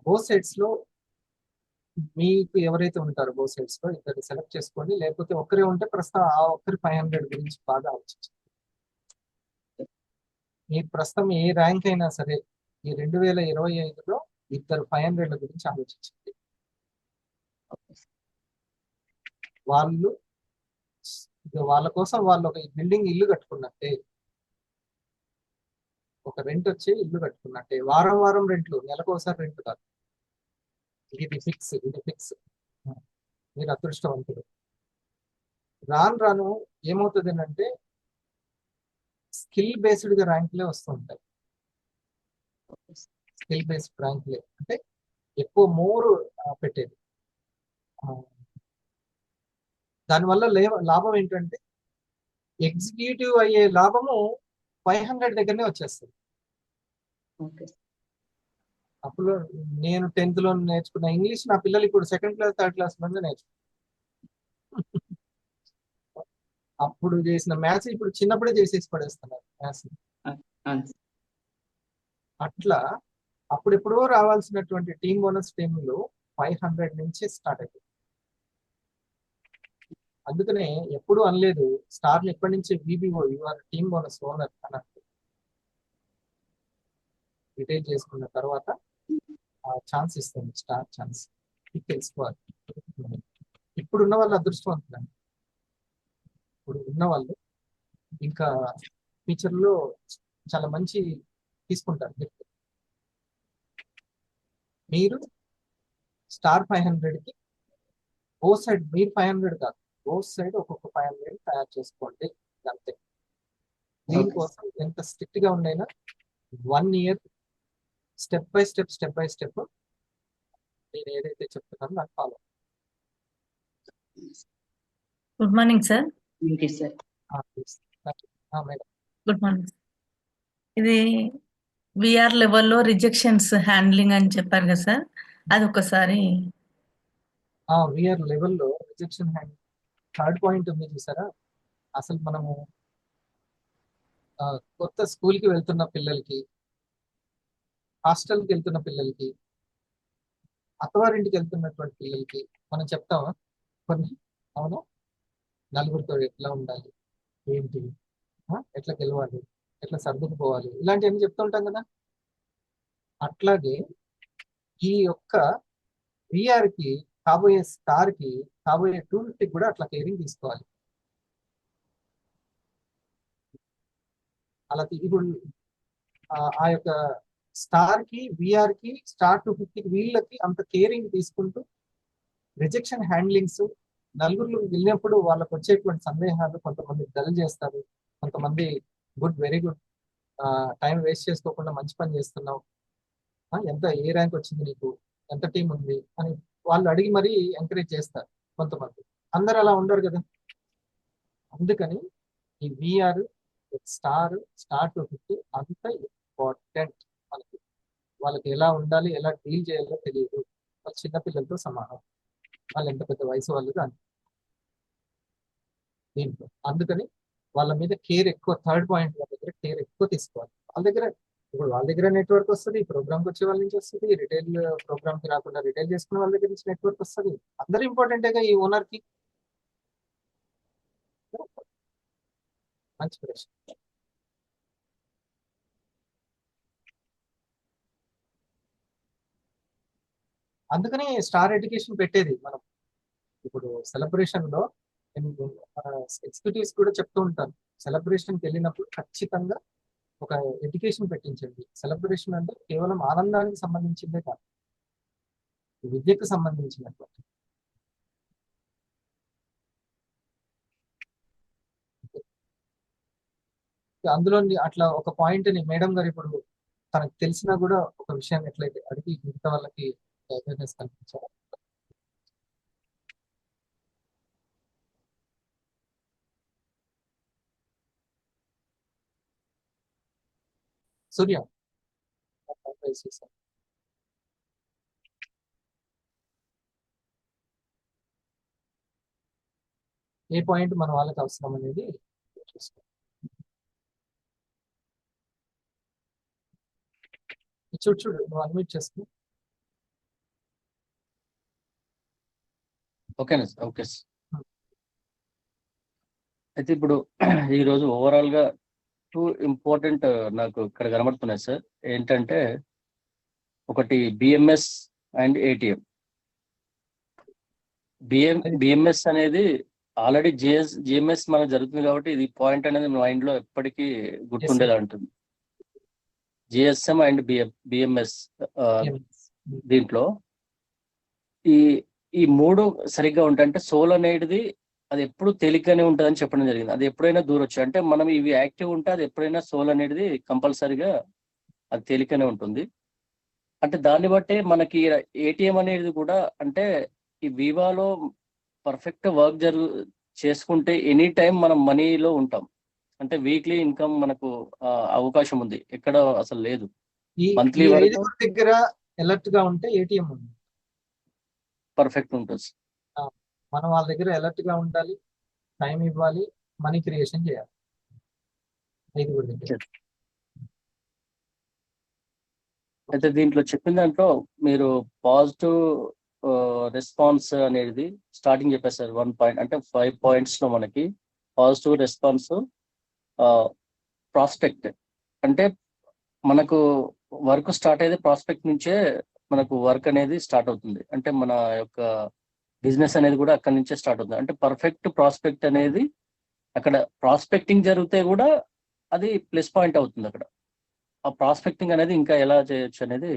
బోత్ సైడ్స్ లో మీకు ఎవరైతే ఉంటారో బోత్ సైడ్స్ లో ఇద్దరు సెలెక్ట్ చేసుకోండి. లేకపోతే ఒక్కరే ఉంటే ప్రస్తుతం ఆ ఒక్కరి 500 గురించి బాగా ఆలోచించండి. మీరు ప్రస్తుతం ఏ ర్యాంక్ అయినా సరే ఈ 2025లో ఇద్దరు 500 గురించి ఆలోచించండి. వాళ్ళు వాళ్ళ కోసం వాళ్ళు ఒక బిల్డింగ్ ఇల్లు కట్టుకున్నట్టే, ఒక రెంట్ వచ్చే ఇల్లు కట్టుకున్నట్టే. వారం వారం రెంట్లు, నెలకోసారి రెంట్ కాదు. ఇది ఫిక్స్, ఇది ఫిక్స్. మీరు అదృష్టవంతులు. రాను రాను ఏమవుతుంది అంటే స్కిల్ బేస్డ్ గా ర్యాంకులే వస్తుంటాయి. స్కిల్ బేస్డ్ ర్యాంకులే అంటే ఎక్కువ మోర్ పెట్టేది. దానివల్ల లాభం ఏంటంటే ఎగ్జిక్యూటివ్ అయ్యే లాభము 500 దగ్గరనే వచ్చేస్తుంది. ఓకే. అప్పుడు నేను 10th లో నేర్చుకున్న ఇంగ్లీష్ నా పిల్లలు ఇప్పుడు 2nd క్లాస్ 3rd క్లాస్ నుండి నేర్చుకున్నాను. అప్పుడు చేసిన మ్యాథ్స్ ఇప్పుడు చిన్నప్పుడే చేసేసి పడేస్తున్నారు మ్యాథ్స్. అట్లా అప్పుడెప్పుడో రావాల్సినటువంటి టీమ్ బోనస్ టీంలు 500 నుంచి స్టార్ట్ అయిపోయింది. అందుకనే ఎప్పుడు అనలేదు స్టార్ని ఎప్పటి నుంచి బీబీఓ యువర్ టీమ్ బోనస్ ఓనర్ అన్నట్టు. రిటైల్ చేసుకున్న తర్వాత ఛాన్స్ ఇస్తుంది, స్టార్ ఛాన్స్. ఇది తెలుసుకోవాలి. ఇప్పుడున్న వాళ్ళు అదృష్టవంతులండి. ఇప్పుడు ఉన్న వాళ్ళు ఇంకా ఫ్యూచర్లో చాలా మంచి తీసుకుంటారు గిఫ్ట్. మీరు స్టార్ 500కి బోత్ సైడ్, మీరు 500 కాదు, బోత్ సైడ్ ఒక్కొక్క 500 తయారు చేసుకోండి అంతే. దీనికోసం ఎంత స్ట్రిక్ట్ గా ఉండైనా 1 year స్టెప్ బై స్టెప్ నేను ఏదైతే చెప్తున్నానో నాకు follow. Good morning sir. Thank you sir. Madam good morning. ఇది విఆర్ లెవెల్లో రిజెక్షన్స్ హ్యాండ్లింగ్ అని చెప్పారు కదా సార్, అది ఒకసారి. విఆర్ లెవెల్లో రిజెక్షన్ హ్యాండ్ 3rd పాయింట్ ఉంది చూసారా. అసలు మనము కొత్త స్కూల్కి వెళ్తున్న పిల్లలకి, హాస్టల్కి వెళ్తున్న పిల్లలకి, అత్తవారింటికి వెళ్తున్నటువంటి పిల్లలకి మనం చెప్తామా కొన్ని? అవునా? నలుగురితో ఎట్లా ఉండాలి, ఏంటి, ఎట్లా గెలవాలి, ఎట్లా సర్దుకుపోవాలి, ఇలాంటివన్నీ చెప్తుంటాం కదా. అట్లాగే ఈ యొక్క విఆర్కి కాబోయే స్టార్కి కాబోయే 250 కూడా అట్లా కేరింగ్ తీసుకోవాలి. అలా ఇప్పుడు ఆ యొక్క స్టార్కి విఆర్కి స్టార్ 250కి వీళ్ళకి అంత కేరింగ్ తీసుకుంటూ రిజెక్షన్ హ్యాండ్లింగ్స్, నలుగురు వెళ్ళినప్పుడు వాళ్ళకి వచ్చేటువంటి సందేహాలు, కొంతమంది డల్ చేస్తారు, కొంతమంది good, very good, time waste చేసుకోకుండా మంచి పని చేస్తున్నావు, ఎంత ఏ ర్యాంక్ వచ్చింది నీకు, ఎంత టీం ఉంది అని వాళ్ళు అడిగి మరీ ఎంకరేజ్ చేస్తారు కొంతమంది. అందరు అలా ఉండరు కదా. అందుకని ఈ విఆర్ స్టార్ 250 అంత ఇంపార్టెంట్ మనకి. వాళ్ళకి ఎలా ఉండాలి, ఎలా డీల్ చేయాలో తెలియదు. వాళ్ళు చిన్నపిల్లలతో సమానం, వాళ్ళు ఎంత పెద్ద వయసు వాళ్ళు కానీ. దీంట్లో. అందుకని వాళ్ళ మీద కేర్ ఎక్కువ, థర్డ్ పాయింట్ వాళ్ళ దగ్గర కేర్ ఎక్కువ తీసుకోవాలి. వాళ్ళ దగ్గర నెట్వర్క్ వస్తుంది, ప్రోగ్రామ్కి వచ్చే వాళ్ళ నుంచి వస్తుంది, రిటైల్ ప్రోగ్రామ్కి రాకుండా రిటైల్ చేసుకునే వాళ్ళ దగ్గర నుంచి నెట్వర్క్ వస్తుంది. అందరూ ఇంపార్టెంటేగా ఈ ఓనర్కి. మంచి ప్రశ్న. అందుకని స్టార్ ఎడ్యుకేషన్ పెట్టేది మనం. ఇప్పుడు సెలబ్రేషన్ లో ఎగ్జిక్యూటివ్స్ కూడా చెప్తూ ఉంటాను, సెలబ్రేషన్కి వెళ్ళినప్పుడు ఖచ్చితంగా ఒక ఎడ్యుకేషన్ పెట్టించండి. సెలబ్రేషన్ అంటే కేవలం ఆనందానికి సంబంధించిందే కాదు, విద్యకు సంబంధించినటువంటి. అందులో అట్లా ఒక పాయింట్ ని మేడం గారు ఇప్పుడు తనకు తెలిసినా కూడా ఒక విషయాన్ని ఎట్లయితే అడిగి మిగతా వాళ్ళకి అవేర్నెస్ కల్పించారు. సూర్య, ఏ పాయింట్ మన వాళ్ళకి అవసరం అనేది చూసుకో. చూడు నువ్వు అన్మ్యూట్ చేసుకో. ఓకేనా సార్? Okay sir. అయితే ఇప్పుడు ఈరోజు ఓవరాల్ గా 2 ఇంపార్టెంట్ నాకు ఇక్కడ కనబడుతున్నాయి సార్. ఏంటంటే ఒకటి బిఎంఎస్ అండ్ ఏటీఎం. బిఎంఎస్ అనేది ఆల్రెడీ జిఎంఎస్ మనకు జరుగుతుంది కాబట్టి ఇది పాయింట్ అనేది మైండ్ లో ఎప్పటికీ గుర్తుండేలా ఉంటుంది. జిఎస్ఎం అండ్ బిఎంఎస్ దీంట్లో ఈ 3 సరిగ్గా ఉంటాయి. అంటే సోల్ అనేది అది ఎప్పుడు తేలిగ్గానే ఉంటుంది అని చెప్పడం జరిగింది. అది ఎప్పుడైనా దూరొచ్చు, అంటే మనం ఇవి యాక్టివ్ ఉంటే అది ఎప్పుడైనా సోల్ అనేది కంపల్సరీగా అది తేలిగ్గానే ఉంటుంది. అంటే దాన్ని బట్టే మనకి ఏటీఎం అనేది కూడా, అంటే ఈ వివాలో పర్ఫెక్ట్ వర్క్ చేసుకుంటే ఎనీ టైం మనం మనీలో ఉంటాం. అంటే వీక్లీ ఇన్కమ్ మనకు అవకాశం ఉంది, ఎక్కడ అసలు లేదు. మంత్లీ వరకు దగ్గర అలర్ట్ గా ఉంటే ఏటీఎం ఉంది, పర్ఫెక్ట్ ఉంటుంది. మనం వాళ్ళ దగ్గర అలర్ట్ గా ఉండాలి, టైం ఇవ్వాలి, మనీ క్రియేషన్ చేయాలి. అయితే దీంట్లో చెప్పిన దాంట్లో మీరు పాజిటివ్ రెస్పాన్స్ అనేది స్టార్టింగ్ చెప్పేసారు 1 పాయింట్. అంటే 5 పాయింట్స్ లో మనకి పాజిటివ్ రెస్పాన్స్, ప్రాస్పెక్ట్. అంటే మనకు వర్క్ స్టార్ట్ అయ్యేది ప్రాస్పెక్ట్ నుంచే, మనకు వర్క్ అనేది స్టార్ట్ అవుతుంది. అంటే మన యొక్క బిజినెస్ అనేది కూడా అక్కడి నుంచే స్టార్ట్ అవుతుంది. అంటే పర్ఫెక్ట్ ప్రాస్పెక్ట్ అనేది అక్కడ ప్రాస్పెక్టింగ్ జరిగితే కూడా అది ప్లస్ పాయింట్ అవుతుంది. అక్కడ ఆ ప్రాస్పెక్టింగ్ అనేది ఇంకా ఎలా చేయొచ్చు అనేది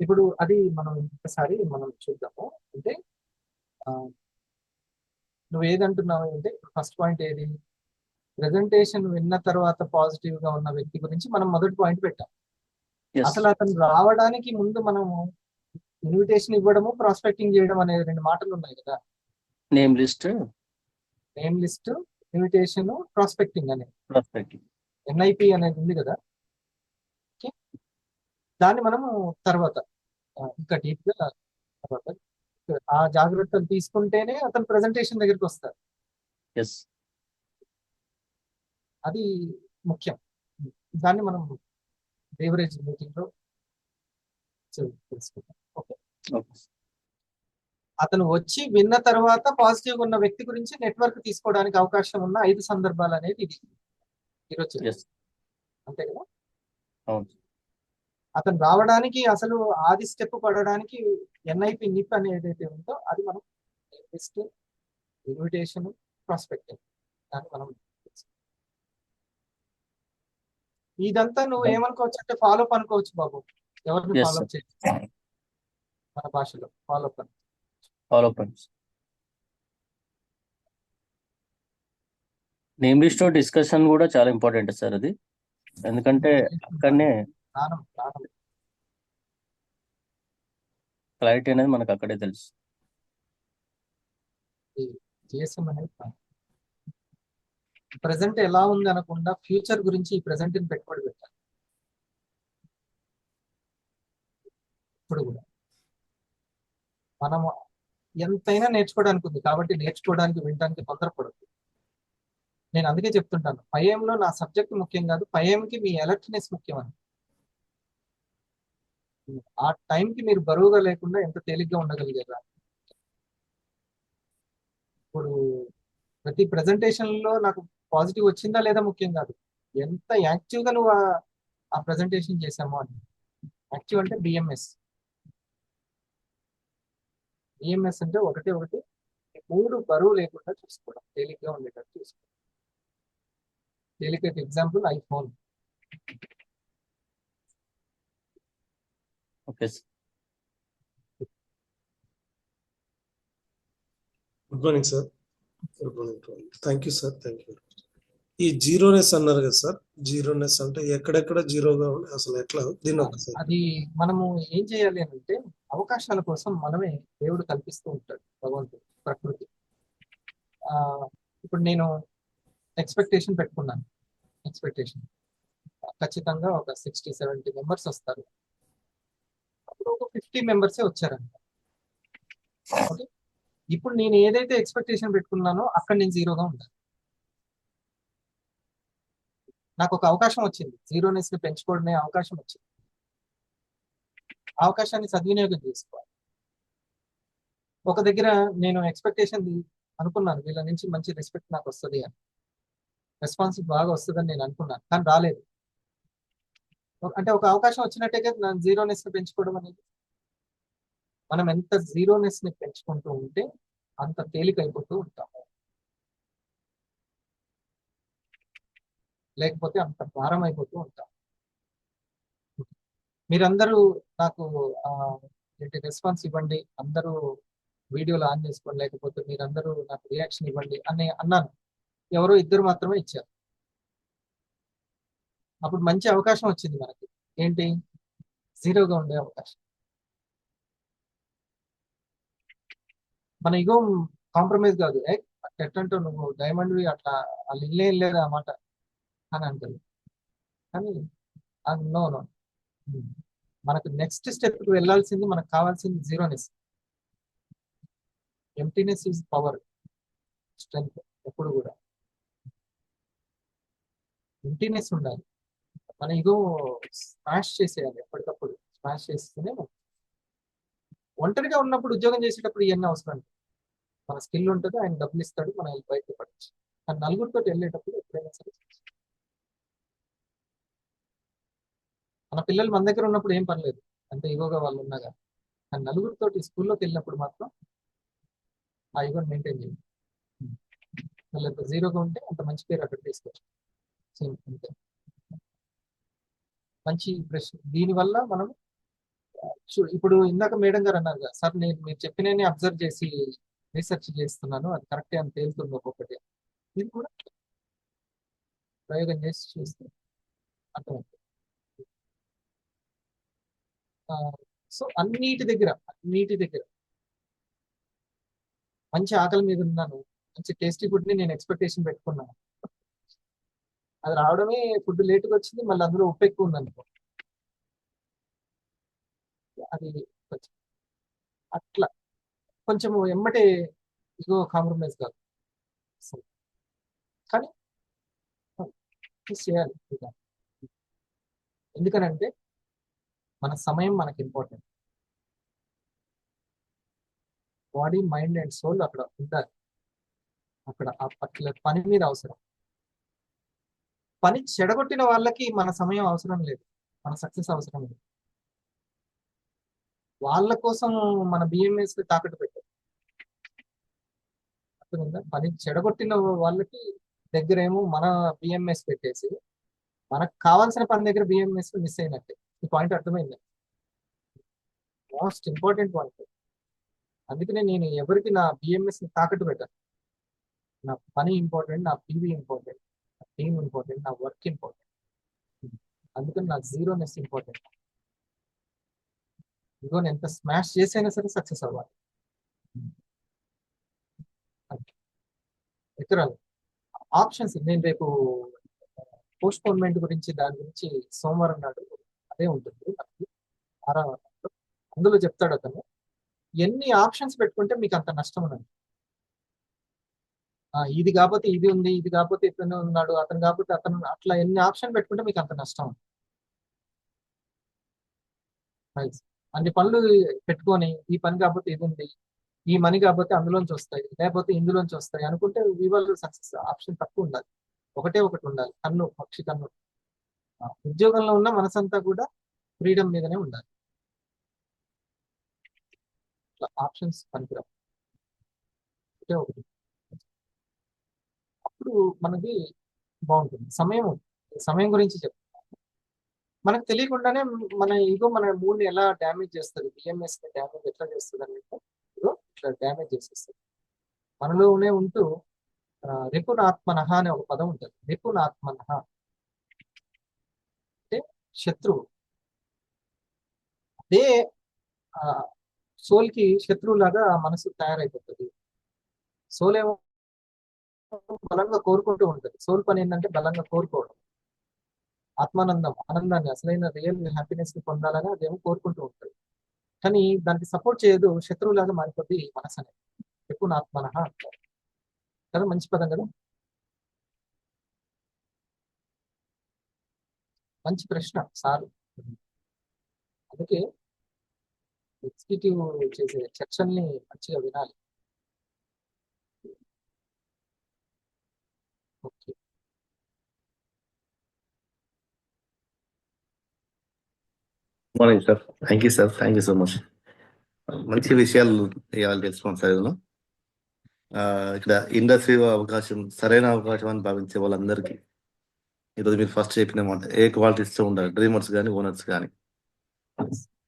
ఇప్పుడు అది మనం ఒకసారి మనం చూద్దాము. అంటే నువ్వు ఏదంటున్నావు అంటే ఫస్ట్ పాయింట్ ఏది, ప్రెజెంటేషన్ విన్న తర్వాత పాజిటివ్ గా ఉన్న వ్యక్తి గురించి మనం మొదటి పాయింట్ పెట్టాం. అసలు అతను రావడానికి ముందు మనము ఇన్విటేషన్ ఇవ్వడము, ప్రాస్పెక్టింగ్ చేయడం అనేది 2 మాటలు ఉన్నాయి కదా. నేమ్ లిస్ట్, ఇన్విటేషన్, ప్రాస్పెక్టింగ్ అనేది, ప్రాస్పెక్టింగ్, ఎన్ఐపి అనేది ఉంది కదా. దాన్ని మనము తర్వాత ఇంకా డీప్ గా తర్వాత ఆ జాగ్రత్తలు తీసుకుంటేనే అతను ప్రెజెంటేషన్ దగ్గరికి వస్తారు. అది ముఖ్యం. దాన్ని మనం బేవరేజ్ మీటింగ్ లో తెలుసుకుంటాం. ఓకే, అతను వచ్చి విన్న తర్వాత పాజిటివ్ ఉన్న వ్యక్తి గురించి నెట్వర్క్ తీసుకోవడానికి అవకాశం ఉన్న 5 సందర్భాలు అనేది ఇది ఈరోజు. అంతే కదా. అతను రావడానికి అసలు ఆది స్టెప్ పడడానికి ఎన్ఐపి నిప్ అని ఏదైతే ఉందో అది మనం లిస్ట్, ఇన్విటేషన్, ప్రాస్పెక్టింగ్, దాన్ని మనం ఇదంతా నువ్వు ఏమనుకోవచ్చు అంటే ఫాలోఅప్ అనుకోవచ్చు బాబు. ఎవరిని ఫాలోఅప్ చేయొచ్చు, మన భాషలో ఫాలోఅప్ అని. నేమ్ లిస్ట్ డిస్కషన్ కూడా చాలా ఇంపార్టెంట్ సార్ అది. ఎందుకంటే అక్కడనే క్లారిటీ అనేది మనకు అక్కడే తెలుసు. ప్రెసెంట్ ఎలా ఉంది అనకుండా ఫ్యూచర్ గురించి ఈ ప్రెసెంట్ ని పెట్టుబడి పెట్టాలి. ఇప్పుడు కూడా మనము ఎంతైనా నేర్చుకోవడానికి ఉంది, కాబట్టి నేర్చుకోవడానికి వినడానికి తొందరపడదు. నేను అందుకే చెప్తుంటాను, 5AM నా సబ్జెక్ట్ ముఖ్యం కాదు, 5AM మీ అలర్ట్నెస్ ముఖ్యం అని. ఆ టైంకి మీరు బరువుగా లేకుండా ఎంత తేలిగ్గా ఉండగలిగారా. ఇప్పుడు ప్రతి presentation లో నాకు పాజిటివ్ వచ్చిందా లేదా ముఖ్యం కాదు, ఎంత యాక్టివ్గా నువ్వు ఆ ప్రెజెంటేషన్ చేసామో అని. యాక్టివ్ అంటే బిఎంఎస్. బిఎంఎస్ అంటే ఒకటి మూడు బరువు లేకుండా చూసుకోవడం, తేలిగ్గా ఉండేటట్టు చూసుకోవడం. తేలికైతే example iPhone. Okay good morning sir. Good morning. Thank you sir. Thank you. ఈ జీరోనెస్ అన్నారు కదా సార్, జీరోనెస్ అంటే ఎక్కడెక్కడ జీరోగా ఉండే అసలు ఎట్లా దీన్ని ఒకసారి. అది మనము ఏం చేయాలి అని అంటే, అవకాశాల కోసం మనమే దేవుడు కల్పిస్తూ ఉంటాడు, భగవంతుడు, ప్రకృతి. ఇప్పుడు నేను ఎక్స్పెక్టేషన్ పెట్టుకున్నాను, ఎక్స్పెక్టేషన్ ఖచ్చితంగా ఒక 60-70 మెంబర్స్ వస్తారు. అప్పుడు ఒక 50 మెంబర్సే వచ్చారంట. ఓకే, ఇప్పుడు నేను ఏదైతే ఎక్స్పెక్టేషన్ పెట్టుకున్నానో అక్కడ నేను జీరోగా ఉంటాను. నాకు ఒక అవకాశం వచ్చింది, జీరోనెస్ ని పెంచుకోవడమే అవకాశం వచ్చింది. అవకాశాన్ని సద్వినియోగం చేసుకోవాలి. ఒక దగ్గర నేను ఎక్స్పెక్టేషన్ అనుకున్నాను, వీళ్ళ నుంచి మంచి రెస్పెక్ట్ నాకు వస్తుంది అని, రెస్పాన్స్ బాగా వస్తుందని నేను అనుకున్నాను, కానీ రాలేదు. అంటే ఒక అవకాశం వచ్చినట్టే కదా నా జీరోనెస్ ని పెంచుకోవడం అనేది. మనం ఎంత జీరోనెస్ ని పెంచుకుంటూ ఉంటే అంత తేలికైపోతూ ఉంటాము, లేకపోతే అంత భారం అయిపోతూ ఉంటాం. మీరందరూ నాకు రెస్పాన్స్ ఇవ్వండి, అందరూ వీడియోలు ఆన్ చేసుకోండి, లేకపోతే మీరందరూ నాకు రియాక్షన్ ఇవ్వండి అని అన్నాను. ఎవరో ఇద్దరు మాత్రమే ఇచ్చారు. అప్పుడు మంచి అవకాశం వచ్చింది మనకి. ఏంటి? జీరోగా ఉండే అవకాశం. మన ఇగో కాంప్రమైజ్ కాదు, ఎట్టంటో నువ్వు డైమండ్వి అట్లా వాళ్ళు ఇల్లేం లేదు ఆ మాట అని అంటుంది. కానీ నో నో, మనకు నెక్స్ట్ స్టెప్కి వెళ్ళాల్సింది, మనకు కావాల్సింది zeroness. Emptiness is power, strength. ఎప్పుడు కూడా ఎంప్టీనెస్ ఉండాలి. మన ఇగో స్మాష్ చేసేయాలి, ఎప్పటికప్పుడు స్మాష్ చేస్తూనే. ఒంటరిగా ఉన్నప్పుడు ఉద్యోగం చేసేటప్పుడు ఇవన్నీ అవసరం లేదు. మన స్కిల్ ఉంటుంది, ఆయన డబ్బులు ఇస్తాడు, మనం వెళ్ళి బయట పడచ్చు. కానీ నలుగురితో వెళ్ళేటప్పుడు ఎప్పుడైనా సరే, మన పిల్లలు మన దగ్గర ఉన్నప్పుడు ఏం పర్లేదు, అంత ఇగోగా వాళ్ళు ఉన్నాగా. కానీ నలుగురితో స్కూల్లోకి వెళ్ళినప్పుడు మాత్రం ఆ ఇగోని మెయింటైన్ చేయాలి. వాళ్ళు ఎంత జీరోగా ఉంటే అంత మంచి పేరు అక్కడ తీసుకోవచ్చు. అంతే. మంచి ప్రశ్న. దీనివల్ల మనం ఇప్పుడు ఇందాక మేడం గారు అన్నారు కదా సార్, నేను మీరు చెప్పినని అబ్జర్వ్ చేసి రీసెర్చ్ చేస్తున్నాను, అది కరెక్టే అని తేలుతుంది ఒక్కొక్కటి. ఇది కూడా ప్రయోగం చేసి చూస్తే అర్థమవుతుంది. సో అన్నిటి దగ్గర మంచి ఆకలి మీద ఉన్నాను, మంచి టేస్టీ ఫుడ్ని నేను ఎక్స్పెక్టేషన్ పెట్టుకున్నాను. అది రావడమే ఫుడ్ లేట్గా వచ్చింది, మళ్ళీ అందులో ఉప్పు ఎక్కువ ఉంది అనుకో, అది అట్లా కొంచెం ఎమ్మటే ఇగో కాంప్రమైజ్ కాదు, కానీ చేయాలి. ఎందుకనంటే మన సమయం మనకి important. Body, mind and soul అక్కడ ఉండాలి. అక్కడ ఆ పర్టికులర్ పని మీద అవసరం. పని చెడగొట్టిన వాళ్ళకి మన సమయం అవసరం లేదు, మన సక్సెస్ అవసరం లేదు. వాళ్ళ కోసం మన బిఎంఎస్ తాకట్టు పెట్టారు. అర్థమైందా? పని చెడగొట్టిన వాళ్ళకి దగ్గర ఏమో మన బిఎంఎస్ పెట్టేసి, మనకు కావాల్సిన పని దగ్గర బిఎంఎస్ మిస్ అయినట్టే. ఈ పాయింట్ అర్థమైంది? Most important point. అందుకనే నేను ఎవరికి నా బిఎంఎస్ తాకట్టు పెట్టాను. నా పని ఇంపార్టెంట్, నా పీవీ ఇంపార్టెంట్, నా టీమ్ ఇంపార్టెంట్, నా వర్క్ ఇంపార్టెంట్. అందుకని నా జీరోనెస్ ఇంపార్టెంట్. ఇదిగో నేను ఎంత స్మాష్ చేసైనా సరే సక్సెస్ అవ్వాలి. ఎకరాలు ఆప్షన్స్. నేను రేపు పోస్ట్పోన్మెంట్ గురించి, దాని గురించి సోమవారం నాడు అదే ఉంటుంది మనకి 6వ అందులో చెప్తాడు అతను. ఎన్ని ఆప్షన్స్ పెట్టుకుంటే మీకు అంత నష్టం ఉన్నది. ఇది కాకపోతే ఇది ఉంది, ఇది కాకపోతే ఇతను ఉన్నాడు, అతను కాకపోతే అతను, అట్లా ఎన్ని ఆప్షన్ పెట్టుకుంటే మీకు అంత నష్టం ఉంది. Right. అన్ని పనులు పెట్టుకొని ఈ పని కాకపోతే ఇది ఉంది, ఈ మనీ కాకపోతే అందులోంచి వస్తాయి, లేకపోతే ఇందులోంచి వస్తాయి అనుకుంటే వివాల్ సక్సెస్ ఆప్షన్ తక్కువ ఉండాలి. ఒకటే ఒకటి ఉండాలి, కన్ను, పక్షి కన్ను. ఉద్యోగంలో ఉన్న మనసంతా కూడా ఫ్రీడమ్ మీదనే ఉండాలి. ఆప్షన్స్ పనికిరావు, ఒకటే ఒకటి. అప్పుడు మనకి బాగుంటుంది. సమయం గురించి చెప్తాను. మనకు తెలియకుండానే మన ఈగో మన మూడ్ని ఎలా డ్యామేజ్ చేస్తుంది, బిఎంఎస్ ని డ్యామేజ్ ఎట్లా చేస్తుంది అంటే ఇట్లా డ్యామేజ్ చేసేస్తుంది. మనలోనే ఉంటూ రిపునాత్మనః అనే ఒక పదం ఉంటుంది. రిపునాత్మనః అంటే శత్రువు. అదే సోల్ కి శత్రువులాగా మనసు తయారైపోతుంది. సోల్ ఏమో బలంగా కోరుకుంటూ ఉంటుంది. సోల్ పని ఏంటంటే బలంగా కోరుకోవడం. ఆనందాన్ని, అసలైన రియల్ హ్యాపీనెస్ ని పొందాలని అదేమో కోరుకుంటూ ఉంటుంది. కానీ దానికి సపోర్ట్ చేయదు, శత్రువులాగా మారిపోద్ది మనసు అనేది. రిపునాత్మనః అంటారు కదా, మంచి పదం కదా. మంచి ప్రశ్న సార్. అందుకే ఎగ్జిక్యూటివ్ చేసే చర్చల్ని మంచిగా వినాలి. Okay, morning sir. Thank you sir, thank you so much. మంచి విషయాలు ఇవాళ తెలుసుకోండి సార్. ఇదిలో ఇక్కడ ఇండస్ట్రీ సరైన అవకాశం అని భావించే వాళ్ళందరికీ ఈరోజు మీరు ఫస్ట్ చెప్పిన మాట, ఏ క్వాలిటీస్తో ఉండాలి డ్రీమర్స్ కానీ ఓనర్స్ కానీ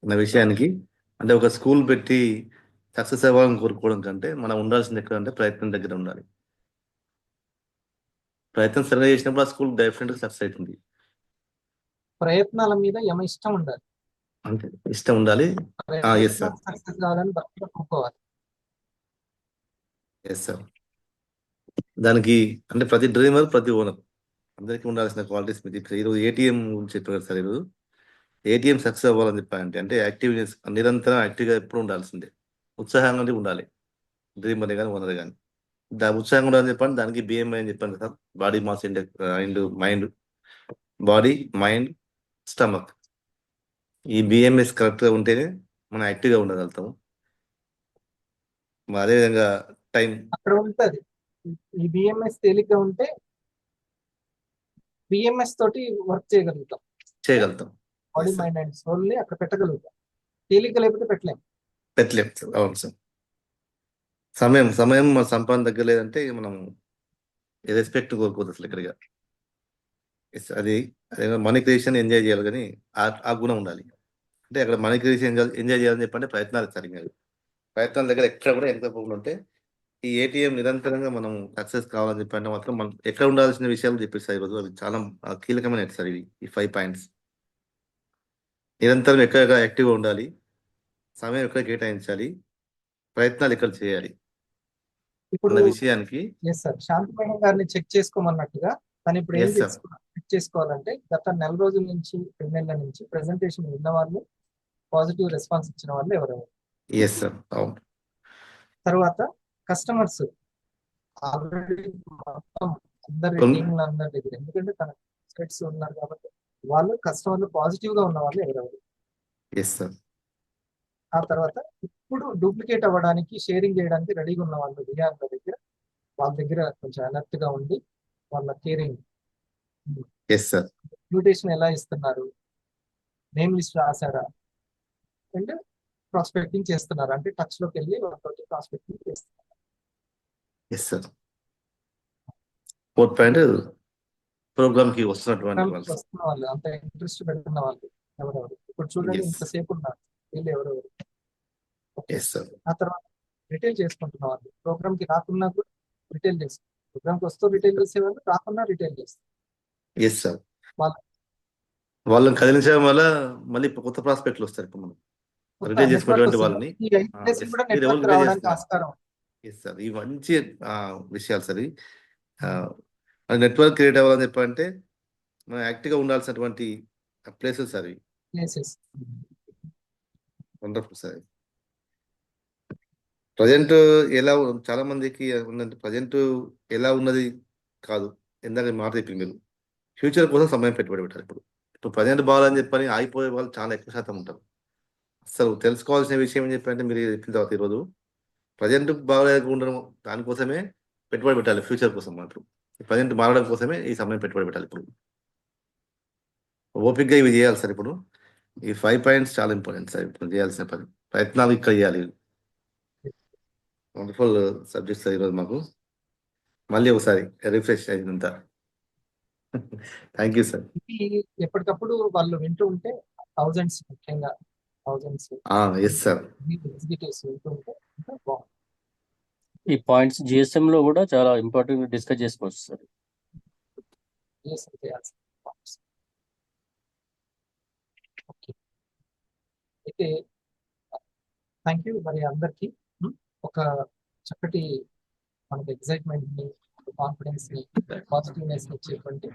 అన్న విషయానికి. అంటే ఒక స్కూల్ పెట్టి సక్సెస్ అవ్వాలని కోరుకోవడం కంటే మనం ఉండాల్సింది ఎక్కడ అంటే ప్రయత్నం దగ్గర ఉండాలి. ప్రయత్నం సరిగా చేసినప్పుడు ఆ స్కూల్ డెఫినెట్గా సక్సెస్ అవుతుంది. ప్రయత్నాల మీద ఇష్టం ఉండాలి. అంటే ఇష్టం ఉండాలి. ఎస్ సార్, సక్సెస్ కావాలని భక్తిగా కోరుకోవాలి. Yes sir. దానికి అంటే ప్రతి డ్రీమర్, ప్రతి ఓనర్ అందరికీ ఉండాల్సిన క్వాలిటీస్ మీద ఈరోజు ఏటీఎం గురించి చెప్పారు సార్. ఈరోజు ఏటీఎం సక్సెస్ అవ్వాలని చెప్పాలంటే అంటే యాక్టివ్నెస్, నిరంతరం యాక్టివ్గా ఎప్పుడు ఉండాల్సిందే, ఉత్సాహంగా ఉండాలి డ్రీమర్ కానీ ఓనర్ కానీ. ఉత్సాహంగా ఉండాలని చెప్పండి. దానికి బిఎంఐ అని చెప్పాను sir, body mass index and mind, body mind stomach. ఈ బిఎంఎస్ కరెక్ట్గా ఉంటేనే మనం యాక్టివ్గా ఉండగలుగుతాము. అదేవిధంగా టైం అక్కడ ఉంటుంది. ఈ బిఎంఎస్ తేలిగ్గా ఉంటే బిఎంఎస్ తోటి వర్క్ చేయగలుగుతాం. బాడీ మైండ్ అండ్ సోల్ ని అక్కడ పెట్టగలుగుతాం. తేలిగ్గా లేకపోతే పెట్టలేం సార్. అవును సార్. సమయం మన సంపాదన దగ్గర లేదంటే మనం రెస్పెక్ట్ కోరుకోదు అసలు ఇక్కడిగా. అది మనీ క్రియేషన్ ఎంజాయ్ చేయాలి, కానీ ఆ గుణం ఉండాలి. అంటే అక్కడ మనీ క్రియేషన్ ఎంజాయ్ చేయాలని చెప్పంటే ప్రయత్నాలు సరిగ్గా, ప్రయత్నాల దగ్గర ఎక్కడ కూడా ఎంత పోకుండా ఉంటే ఈ ఏటీఎం నిరంతరంగా మనం సక్సెస్ కావాలని చెప్పంటే మాత్రం మనం ఎక్కడ ఉండాల్సిన విషయాలు చెప్పేస్తారు ఈరోజు. అవి చాలా కీలకమైన సార్ ఇవి, ఈ 5 పాయింట్స్. నిరంతరం ఎక్కడ యాక్టివ్గా ఉండాలి, సమయం ఎక్కడ కేటాయించాలి, ప్రయత్నాలు ఎక్కడ చేయాలి ఇప్పుడు అన్న విషయానికి. సార్, శాంతి మేడం గారిని చెక్ చేసుకోమన్నట్టుగా తను ఇప్పుడు ఏం చెక్ చేసుకోవాలంటే గత 4 రోజుల నుంచి 2 నెలల నుంచి ప్రెజెంటేషన్ విన్న వాళ్ళు, పాజిటివ్ రెస్పాన్స్ ఇచ్చిన వాళ్ళు ఎవరెవరు. ఎస్ సార్, అవును. తర్వాత కస్టమర్స్ ఆల్రెడీ మొత్తం అందరి దగ్గర, ఎందుకంటే తన స్టేట్స్ ఉన్నారు కాబట్టి వాళ్ళు కస్టమర్లు పాజిటివ్ గా ఉన్న వాళ్ళు ఎవరెవరు. Yes sir. ఆ తర్వాత ఇప్పుడు డూప్లికేట్ అవ్వడానికి, షేరింగ్ చేయడానికి రెడీగా ఉన్న వాళ్ళు విఆర్ దగ్గర, వాళ్ళ దగ్గర కొంచెం అలర్ట్ గా ఉండి వాళ్ళ కేరింగ్. Yes sir. ఇన్విటేషన్ ఎలా ఇస్తున్నారు, నేమ్ లిస్ట్ రాశారా, అండ్ ప్రాస్పెక్టింగ్ చేస్తున్నారు, అంటే టచ్ లోకి వెళ్ళి వాళ్ళతో ప్రాస్పెక్టింగ్ చేస్తున్నారు. Yes sir. 4th point, programme కి వస్తున్న వాళ్ళు, అంత ఇంట్రెస్ట్ పెడుతున్న వాళ్ళు ఎవరెవరు. ఇప్పుడు చూడండి, ఇంతసేపు ఉన్నారు వీళ్ళు ఎవరెవరు. ఆ తర్వాత రిటైల్ చేసుకుంటున్న వాళ్ళు, ప్రోగ్రామ్ కి రాకున్నా కూడా రిటైల్ చేస్తారు, ప్రోగ్రామ్ కి వస్తూ రిటైల్ చేసేవాళ్ళు, రాకున్నా రిటైల్ చేస్తారు. Yes sir. వాళ్ళని కదిలించడం వల్ల మళ్ళీ కొత్త ప్రాస్పెక్ట్లు వస్తారు. ఇప్పుడు మనం రిటైల్ చేసుకున్నటువంటి వాళ్ళని ఆస్కారం. ఎస్ సార్, ఈ మంచి విషయాలు సార్. నెట్వర్క్ క్రియేట్ అవ్వాలని చెప్పంటే మనం యాక్టివ్గా ఉండాల్సినటువంటి ప్లేసెస్ అవి. Places wonderful sir. ప్రజెంట్ ఎలా చాలా మందికి ఉందంటే ప్రజెంట్ ఎలా ఉన్నది కాదు, ఇందాక మాట చెప్పింది మీరు ఫ్యూచర్ కోసం సమయం పెట్టుబడి పెట్టాలి. ఇప్పుడు ప్రజెంట్ బాగాలని చెప్పని ఆగిపోయే వాళ్ళు చాలా ఎక్కువ శాతం ఉంటారు. అసలు తెలుసుకోవాల్సిన విషయం ఏం చెప్పారంటే మీరు చెప్పిన తర్వాత ఈరోజు ప్రజెంట్ బాగాలేకుండా ఉండడం దానికోసమే పెట్టుబడి పెట్టాలి, ఫ్యూచర్ కోసం మాత్రం. ప్రజెంట్ మారడం కోసమే ఈ సమయం పెట్టుబడి పెట్టాలి. ఇప్పుడు ఓపిక్గా ఇవి చేయాలి సార్. ఇప్పుడు ఈ 5 పాయింట్స్ చాలా ఇంపార్టెంట్ సార్. ఇప్పుడు చేయాల్సిన ప్రయత్నాలు ఇక్కడ చేయాలి. వండర్ఫుల్ సబ్జెక్ట్ సార్ ఈరోజు మాకు. మళ్ళీ ఒకసారి రిఫ్రెష్ అయినంత థ్యాంక్ యూ సార్. ఇది ఎప్పటికప్పుడు వాళ్ళు వింటూ ఉంటే థౌజండ్స్, ముఖ్యంగా థౌజండ్స్ ఎస్ సార్. ఎగ్జిక్యూటివ్స్ వింటూ ఉంటే ఇంకా బాగుంది. ఈ పాయింట్స్ జిఎస్ఎం లో కూడా చాలా ఇంపార్టెంట్ డిస్కస్ చేసుకోవచ్చు సార్. Yes, చేయాల్సిన points. ఓకే, అయితే థ్యాంక్ యూ మరి అందరికీ. ఒక చక్కటి మనకి ఎక్సైట్మెంట్ ని, కాన్ఫిడెన్స్ ని, పాజిటివ్నెస్ ని ఇచ్చేటువంటి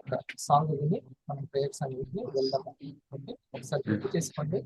ఒక సాంగ్ విని మనం ప్రేయర్స్ అన్నింటిని వెళ్దాము. ఓకే, ఒకసారి గుర్తు చేసుకోండి.